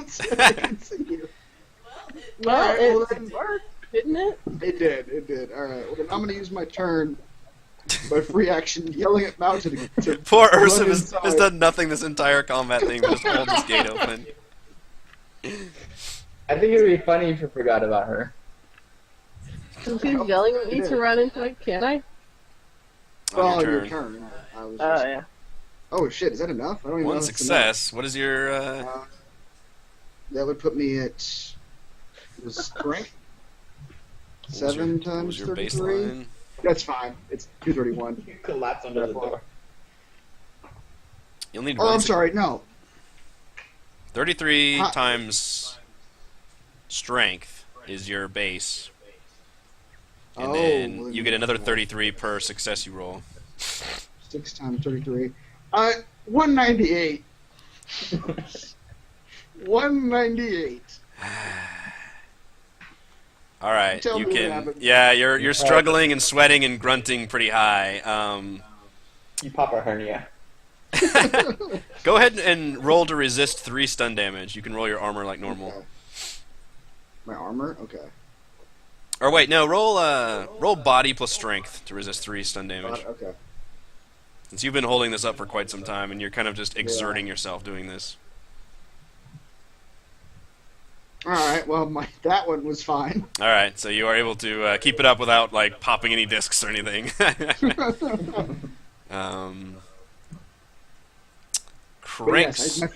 can see you. Well, Alright, well, it then- worked, didn't it? It did. Alright, well, then I'm going to use my turn, my free action, yelling at Mountain to Poor run Ursa inside. has done nothing this entire combat thing but just hold this gate open. I think it would be funny if you forgot about her. Since he's yelling at me to run into it, can I? On your your turn. turn. I was Oh, just... yeah. Oh, shit, is that enough? I don't even know One if that's success. What is your... enough. That would put me at... Was strength? what was 7 what times was your 33? baseline? That's fine. It's 231. You collapse under the door. You'll need Oh, one I'm suc- sorry, no. 33 Huh. times strength is your base. And Oh, then well, you get another 33 per success you roll. 6 times 33. 198. 198. All right, Tell you me what can. happened. Yeah, you're struggling and sweating and grunting pretty high. You pop a hernia. Go ahead and roll to resist 3 stun damage. You can roll your armor like normal. Okay. My armor? Okay. Or wait, no, roll body plus strength to resist 3 stun damage. Okay. Since you've been holding this up for quite some time, and you're kind of just exerting yourself doing this. Alright, well, that one was fine. All right, so you are able to keep it up without like popping any discs or anything. But Cranks. yes,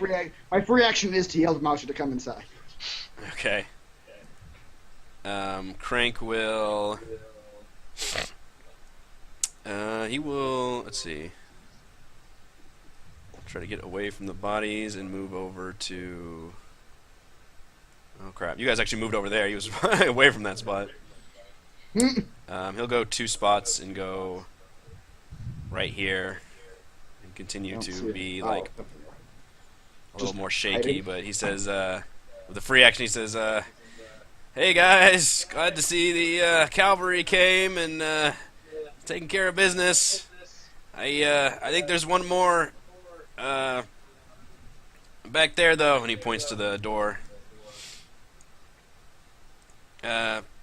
my free action is to yell to Masha to come inside. Okay. Crank will. He will. Let's see. Try to get away from the bodies and move over to. Oh crap! You guys actually moved over there. He was away from that spot. He'll go 2 spots and go right here, and continue to be like a little more shaky. hiding? But he says, with the free action, he says, "Hey guys, glad to see the cavalry came and taking care of business. I think there's one more back there though," and he points to the door.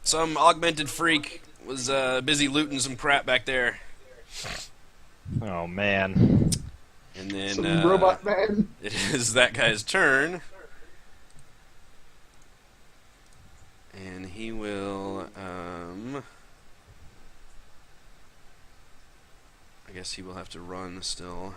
Some augmented freak was busy looting some crap back there. Oh man. And then Some robot man. it is that guy's turn. And he will, I guess he will have to run still.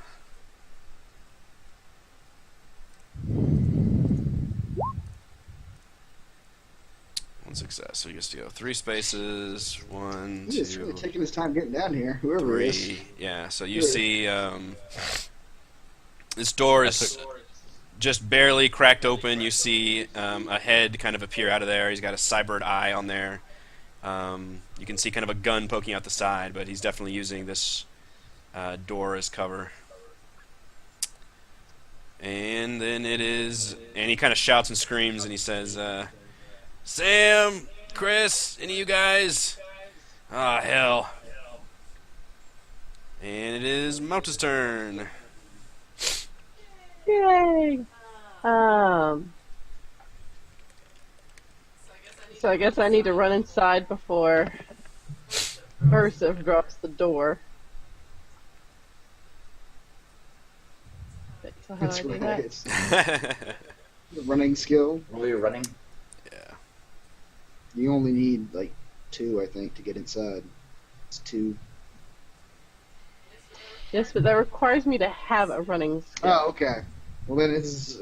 One success. So he gets to go 3 spaces. 1, He's really 2, taking his time getting down here, whoever it is. 3. Yeah. So you Really? see this door is just barely cracked open. You see a head kind of appear out of there. He's got a cybered eye on there. You can see kind of a gun poking out the side, but he's definitely using this door as cover. And then it is, and he kind of shouts and screams, and he says, Sam, Chris, any of you guys? Ah, hell. And it is Mouta's turn. Yay! So I guess I need to run inside before Ursa drops the door. So how That's do I do right. that? The running skill. While you're running, Yeah. You only need like 2, I think, to get inside. It's 2. Yes, but that requires me to have a running skill. Oh, okay. Well, then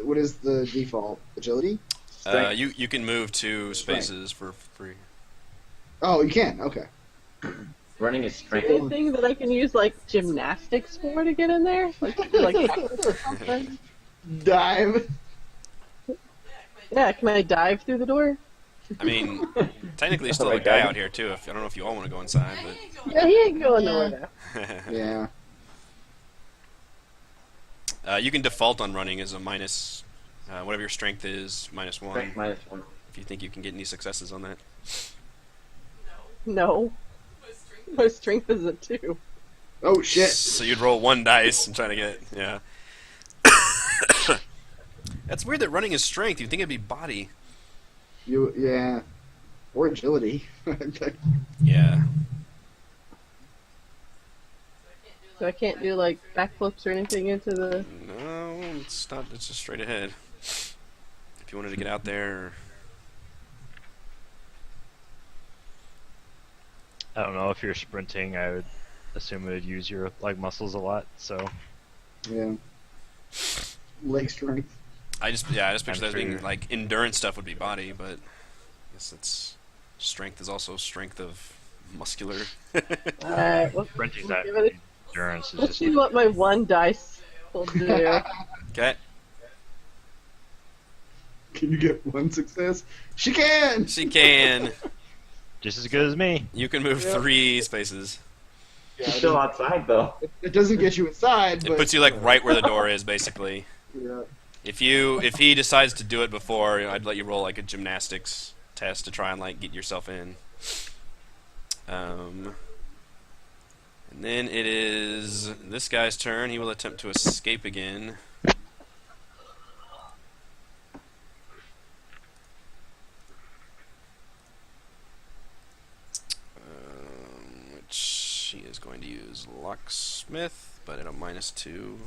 what is the default? Agility? strength. You can move 2 spaces for free. Oh, you can. Okay. Running is Is strength. there anything that I can use like gymnastics for to get in there? Like or something? Dive. Yeah, can I dive through the door? I mean, technically, there's still Oh my a guy God. out here too. I don't know if you all want to go inside, Yeah, he ain't going nowhere now. but Yeah. you can default on running as a minus, whatever your strength is, -1. Strength -1. If you think you can get any successes on that. No. My strength is a 2. Oh shit. So you'd roll 1 dice and try to get, yeah. That's weird that running is strength. You'd think it'd be body. Yeah. Or agility. Yeah. So I can't do like backflips or anything into the. No, it's not. It's just straight ahead. If you wanted to get out there. I don't know if you're sprinting. I would assume it would use your leg muscles a lot. So Yeah. Leg strength. I just picture I'm that as being sure. like endurance stuff would be body, but I guess it's strength is also strength of muscular. Alright, sprinting's we'll not give it endurance. let's Is see just what my 1 dice will do. Okay, Can you get 1 success? She can! she can. just as good as me. You can move Yep. 3 spaces. You're still outside though. It doesn't get you inside, It but puts you like right where the door is, basically. yeah. If he decides to do it before, I'd let you roll like a gymnastics test to try and like get yourself in. And then it is this guy's turn. He will attempt to escape again. Which he is going to use locksmith, but at a -2.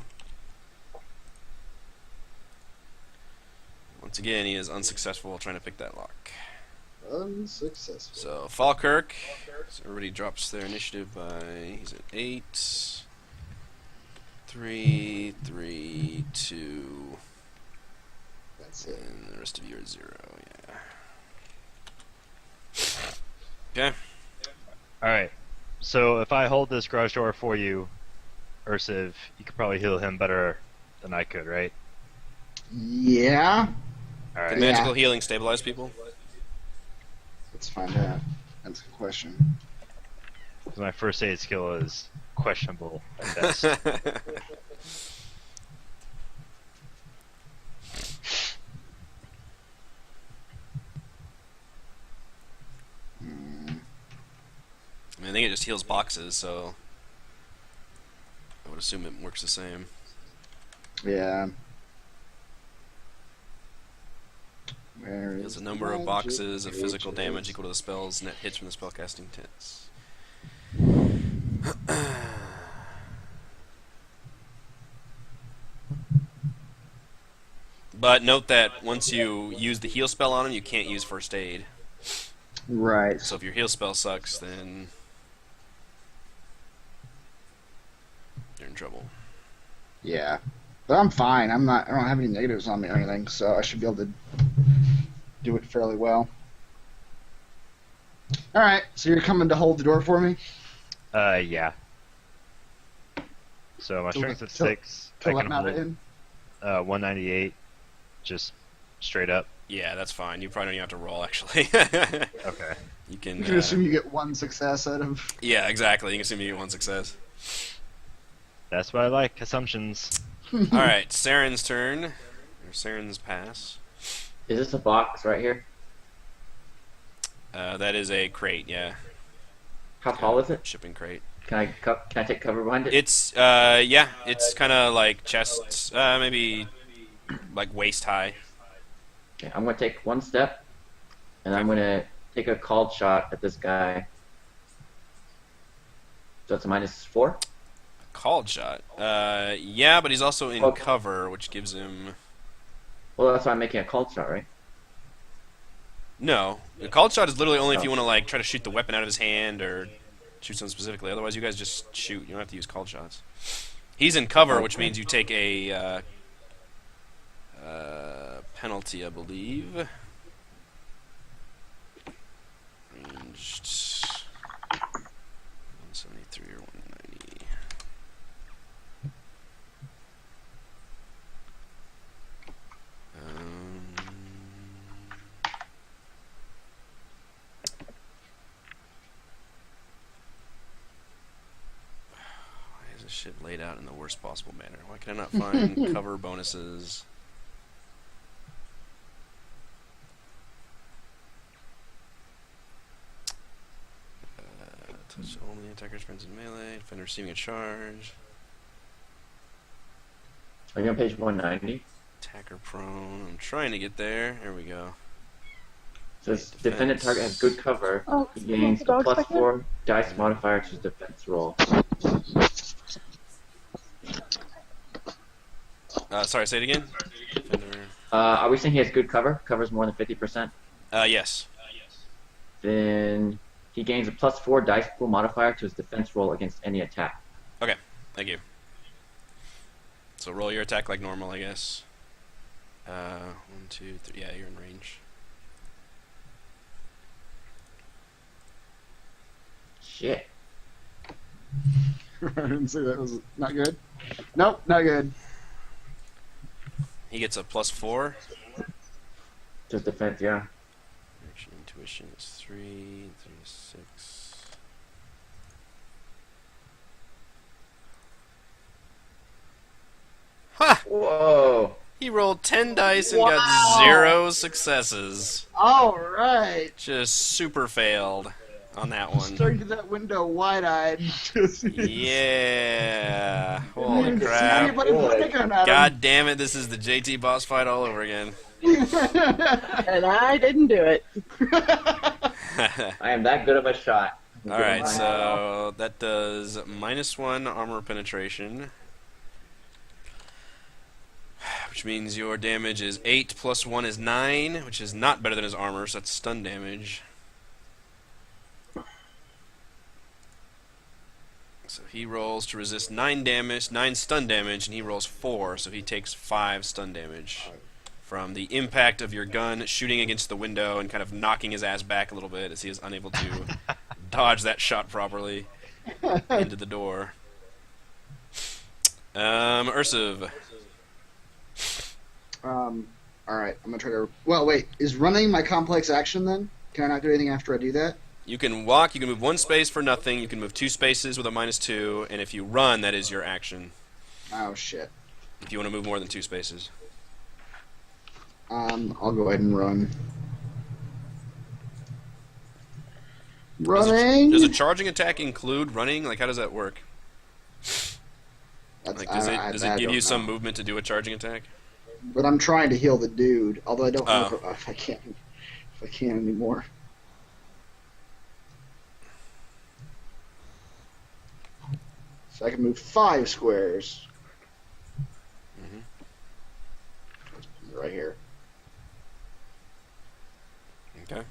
Once again, he is unsuccessful trying to pick that lock. Unsuccessful. So Falkirk, so everybody drops their initiative by, he's at 8, 3, 3, 2, That's it. and the rest of you are 0, yeah. Okay. All right. So if I hold this garage door for you, Ursiv, you could probably heal him better than I could, right? Yeah. All Can right. magical healing stabilize people? Let's find out. That's a good question. Because my first aid skill is questionable at best. Hmm. I mean, I think it just heals boxes, so I would assume it works the same. Yeah. Where Heals is a number of magic boxes of physical pages? damage equal to the spell's net hits from the spellcasting tents. But note that once you use the heal spell on him, you can't use first aid. Right. So if your heal spell sucks, then you're in trouble. Yeah. But I'm fine. I don't have any negatives on me or anything, so I should be able to do it fairly well. All right, so you're coming to hold the door for me? Yeah. So my To strength's let- at to- 6. To I let can Mata hold in? 198, just straight up. Yeah, that's fine. You probably don't even have to roll, actually. Okay. You can. You can assume you get one success out of. Yeah, exactly. You can assume you get one success. That's what I like, assumptions. All right, Saren's turn. Or Saren's pass. Is this a box right here? That is a crate. Yeah. How tall is it? Shipping crate. Can I take cover behind it? It's yeah, it's kind of like chest, maybe like waist high. Okay, I'm gonna take one step, and I'm gonna take a called shot at this guy. So it's a -4. Called shot. Yeah, but he's also in Okay. cover, which gives him Well, that's why I'm making a called shot, right? no. The called shot is literally only if Oh. you want to like try to shoot the weapon out of his hand or shoot something specifically. Otherwise, you guys just shoot. You don't have to use called shots. He's in cover, which means you take a penalty, I believe. Ranged 173 or 190. Why is this shit laid out in the worst possible manner? Why can I not find cover bonuses? Touch only, attacker spends in melee, defender receiving a charge, Are you on page 190? attacker prone. I'm trying to get there. There we go. Says defendant target has good cover. Oh, He gains the a dog's back there? +4 dice modifier to his defense roll. Sorry, say it again. Defender. Are we saying he has good cover? Covers more than 50%? Yes. Then he gains a +4 dice pool modifier to his defense roll against any attack. Okay, thank you. So roll your attack like normal, I guess. 1, 2, 3. Yeah, you're in range. Shit. I didn't say that was not good. Nope, not good. He gets a +4. Just defense, yeah. Action intuition is 3, 3 to 6. Ha! Whoa. He rolled 10 dice and Wow. got 0 successes. All right. Just super failed on that one. Staring to that window wide-eyed. Yeah. You Holy didn't see crap. anybody picking at him. God damn it, this is the JT boss fight all over again. And I didn't do it. I am that good of a shot. Alright, so that does -1 armor penetration. Which means your damage is 8 plus 1 is 9, which is not better than his armor, so that's stun damage. So he rolls to resist 9 damage, 9 stun damage, and he rolls 4, so he takes 5 stun damage from the impact of your gun shooting against the window and kind of knocking his ass back a little bit as he is unable to dodge that shot properly into the door. Ursiv. All right, I'm gonna try to. Well, wait. Is running my complex action then? Can I not do anything after I do that? You can walk, you can move 1 space for nothing, you can move 2 spaces with a -2, and if you run, that is your action. Oh shit. If you want to move more than 2 spaces. I'll go ahead and run. Running. Does a charging attack include running? Like, how does that work? That's, Like, does I it don't give you some know. movement to do a charging attack? But I'm trying to heal the dude, although I don't know Oh. if I can. If I can anymore. So I can move 5 squares. Mhm. Right here. Okay.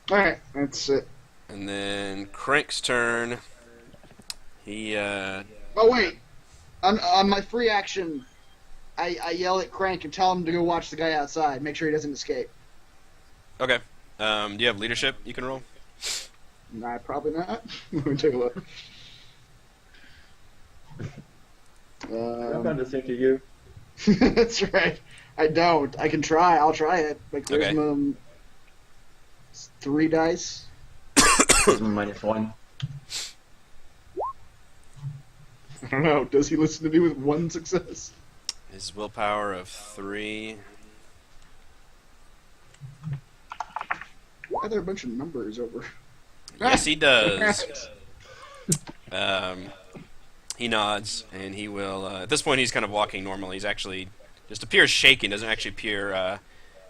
Alright, that's it. And then Crank's turn. He, Oh, wait! On my free action, I yell at Crank and tell him to go watch the guy outside. Make sure he doesn't escape. Okay. Do you have leadership you can roll? Nah, probably not. Let me take a look. I'm not listening to you. That's right. I don't. I can try. I'll try it. My Okay. charisma, 3 dice. Charisma -1. I don't know. Does he listen to me with 1 success? His willpower of 3. Why are there a bunch of numbers over? Yes, he does. He nods, and he will. At this point, he's kind of walking normally. He's actually just appears shaken. Doesn't actually appear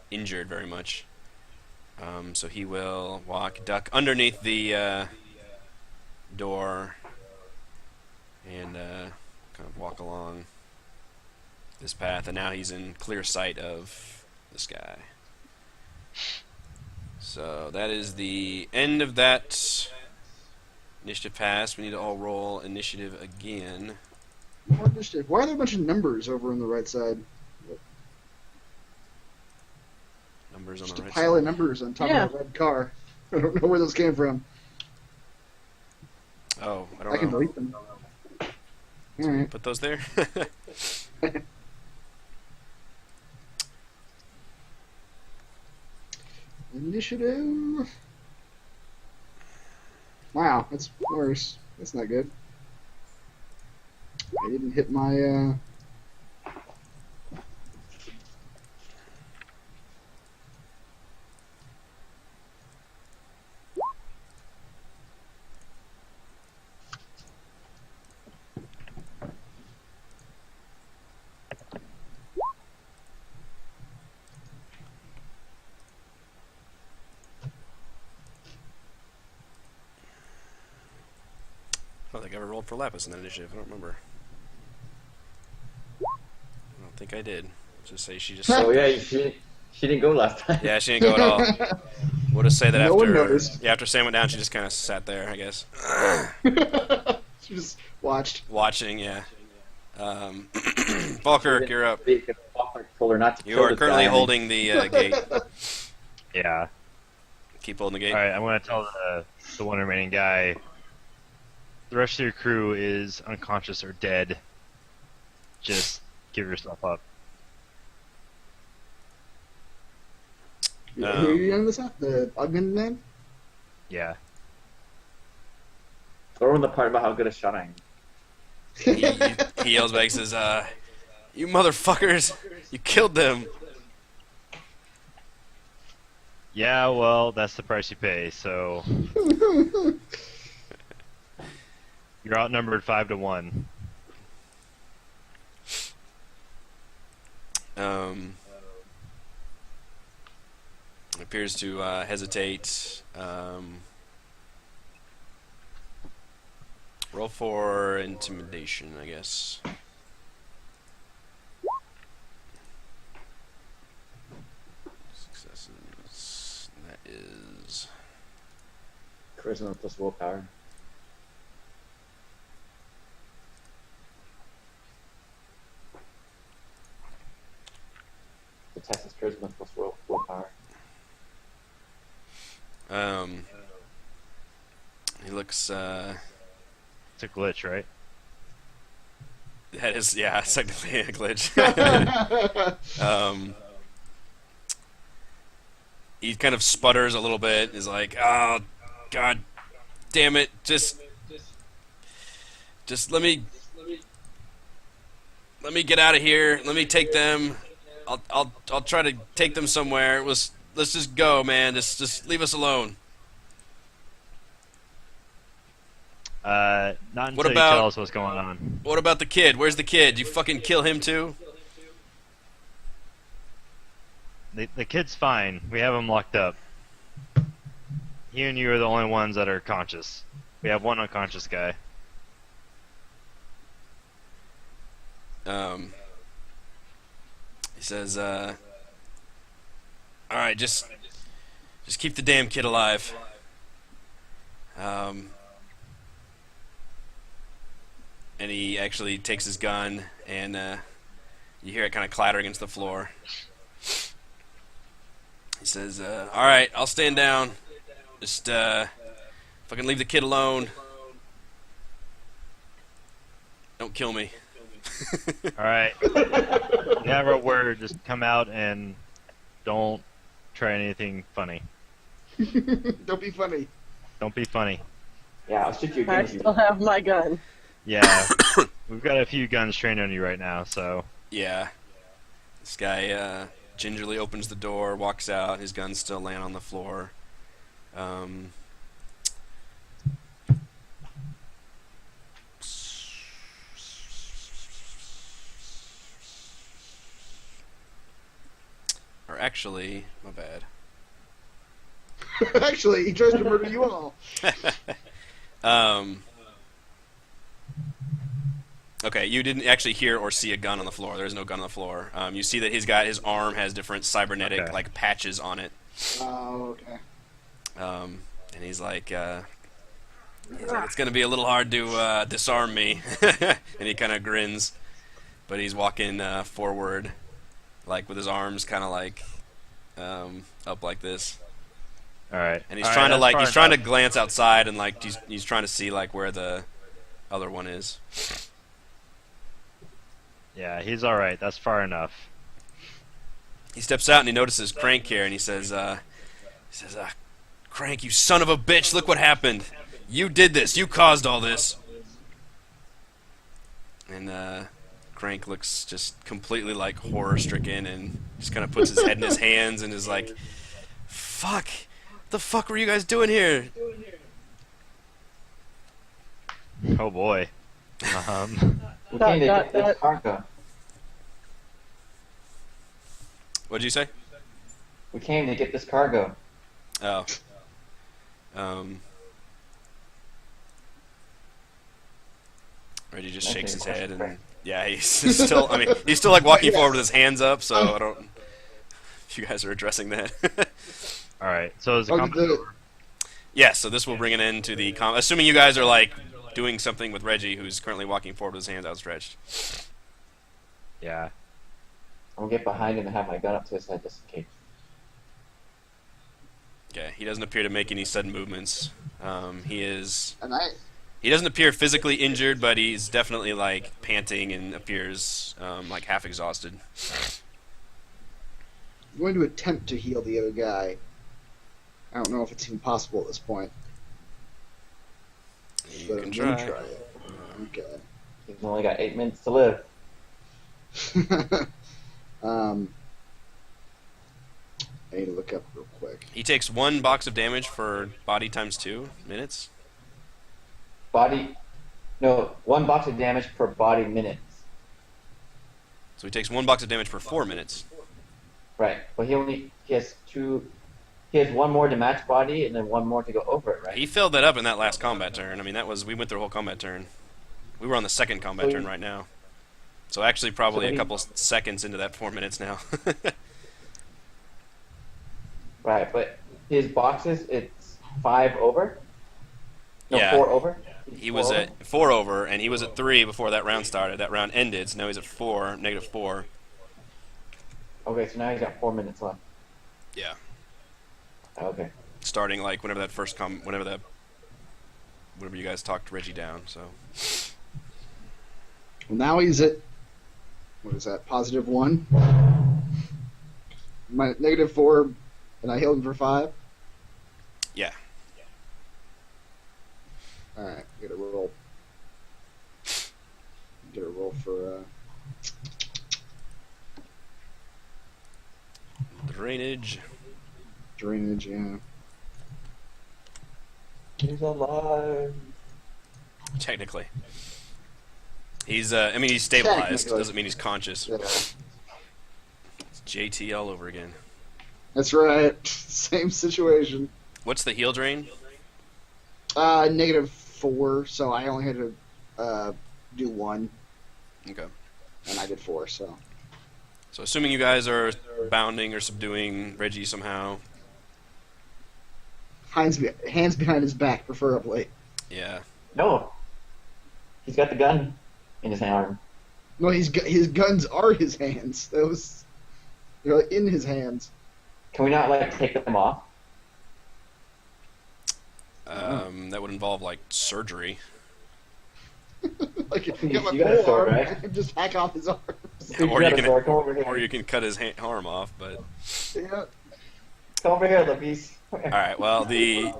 injured very much. So he will duck underneath the door, and kind of walk along this path. And now he's in clear sight of this guy. So that is the end of that initiative pass. We need to all roll initiative again. More initiative. Why are there a bunch of numbers over on the right side? Numbers on Just the a right pile side. of numbers on top Yeah. of a red car. I don't know where those came from. Oh, I I don't can know. delete them. Alright. Put those there. Initiative. Wow, that's worse. That's not good. I didn't hit my, I don't think I ever rolled for Lapis in that initiative. I don't remember. I don't think I did. Just say she just. Oh yeah, she didn't go last time. Yeah, she didn't go at all. We'll just say that No one after. noticed. Yeah, after Sam went down, she just kind of sat there, I guess, She just watched. watching. Yeah. Falkirk, you're up. Told her not to You kill are this currently guy. holding the gate. Yeah. Keep holding the gate. All right, I'm gonna tell the one remaining guy. The rest of your crew is unconscious or dead. Just give yourself up. Who are you on this up? The augmented man? Yeah. Throw in the part about how good a shot I am. He yells back, says, "You motherfuckers! You killed them!" Yeah, well, that's the price you pay. So you're outnumbered 5-1. Appears to hesitate. Roll for intimidation, I guess. Successes. That is. Charisma plus willpower. The test is charisma plus willpower. He looks. It's a glitch, right? That is, yeah, it's technically a glitch. He kind of sputters a little bit. Is like, "Oh, God, damn it! Just let me get out of here. Let me take them. I'll try to take them somewhere. Let's just go, man. Just leave us alone." Not until What you about- tell us what's going on. What about the kid? Where's the kid? You fucking kill him too? The kid's fine. We have him locked up. You and you are the only ones that are conscious. We have one unconscious guy. He says, "All right, just keep the damn kid alive." And he actually takes his gun, and you hear it kind of clatter against the floor. He says, "All right, I'll stand down. Just Fucking leave the kid alone. Don't kill me. All right. You have our word. Just come out and don't try anything funny. Don't be funny. Don't be funny. Yeah, I'll shoot you I again. if you- still have my gun. Yeah, we've got a few guns trained on you right now, so Yeah. This guy gingerly opens the door, walks out. His gun's still laying on the floor. Or actually, my bad. Actually, he tries to murder you all. Okay, you didn't actually hear or see a gun on the floor. There's no gun on the floor. You see that his arm has different cybernetic Okay. like patches on it. Oh, okay. And he's like, it's gonna be a little hard to disarm me. And he kind of grins, but he's walking forward, like with his arms kind of like up like this. all right. And he's All right, trying to that's like far he's trying to enough. glance outside and like he's trying to see like where the other one is. Yeah, he's all right. That's far enough. He steps out and he notices Crank here, and he says, "Crank, you son of a bitch! Look what happened. You did this. You caused all this." And Crank looks just completely like horror-stricken, and just kind of puts his head in his hands and is like, "Fuck! What the fuck were you guys doing here?" Oh boy. We came to Dot, get this dot. cargo. What'd you say? We came to get this cargo. Oh. Reggie just That's shakes a his question, head, and Frank. yeah, he's still. I mean, he's still like walking Yeah. forward with his hands up. So I don't. If you guys are addressing that. All right. So is the Oh, combat the- over? Yeah. So this will bring an end to the. Assuming you guys are like doing something with Reggie, who's currently walking forward with his hands outstretched. Yeah. I'm gonna get behind him and have my gun up to his head just in case. Okay. He doesn't appear to make any sudden movements. He is. And I, He doesn't appear physically injured, but he's definitely like panting and appears like half exhausted. I'm going to attempt to heal the other guy. I don't know if it's even possible at this point. You but can I'm gonna try. try it. Okay. He's only got 8 minutes to live. I need to look up real quick. He takes 1 box of damage for body times 2 minutes. Body, no, 1 box of damage per body minutes. So he takes 1 box of damage per 4 minutes. Right, but he has 1 more to match body and then 1 more to go over it, right? He filled that up in that last combat turn. I mean, we went through a whole combat turn. We were on the second combat So turn right now. So actually probably So a he- couple seconds into that 4 minutes now. Right, but his boxes, it's 5 over? No, Yeah. 4 over? He was Four at 4 over, and he was at 3 before that round started. That round ended, so now he's at 4, -4. Okay, so now he's got 4 minutes left. Yeah. Okay. Starting like whenever you guys talked Reggie down, so. Well, now he's at, what is that, +1? My -4, and I healed him for 5? Yeah. Alright, get a roll. Get a roll for, Drainage. drainage, yeah. He's alive. Technically. He's he's stabilized. Technically. Doesn't mean he's conscious. Yeah. It's JT all over again. That's right. Same situation. What's the heal drain? -4, so I only had to do 1, Okay. and I did 4, so. So assuming you guys are bounding or subduing Reggie somehow. Hands behind his back, preferably. Yeah. No. He's got the gun in his arm. No, his guns are his hands. They're in his hands. Can we not, like, take them off? That would involve like surgery. Like, You got my got a whole sword, arm right? and just hack off his arms. Dude, Or you you got a can- sword. Come over here. Or you can cut his arm off, but Yeah. Come over here, Lapis. all right. Well, the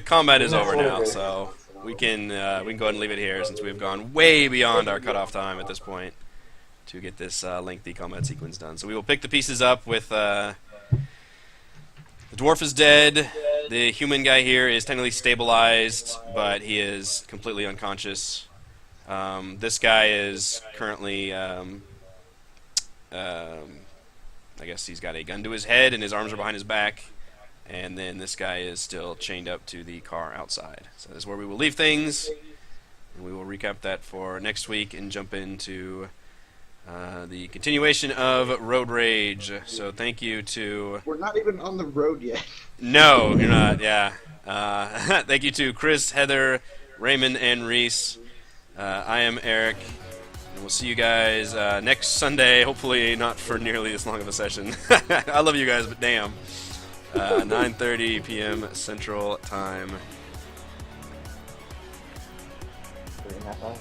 combat is That's over what now, it is. so we can go ahead and leave it here since we've gone way beyond our cutoff time at this point to get this lengthy combat sequence done. So we will pick the pieces up with the dwarf is dead. The human guy here is technically stabilized, but he is completely unconscious. This guy is currently, I guess he's got a gun to his head and his arms are behind his back. And then this guy is still chained up to the car outside. So this is where we will leave things. And we will recap that for next week and jump into the continuation of Road Rage. So thank you to... We're not even on the road yet. No, you're not, yeah. Thank you to Chris, Heather, Raymond, and Reese. I am Eric. And we'll see you guys next Sunday. Hopefully not for nearly this long of a session. I love you guys, but damn. 9:30 p.m. Central Time. 3.5 hours.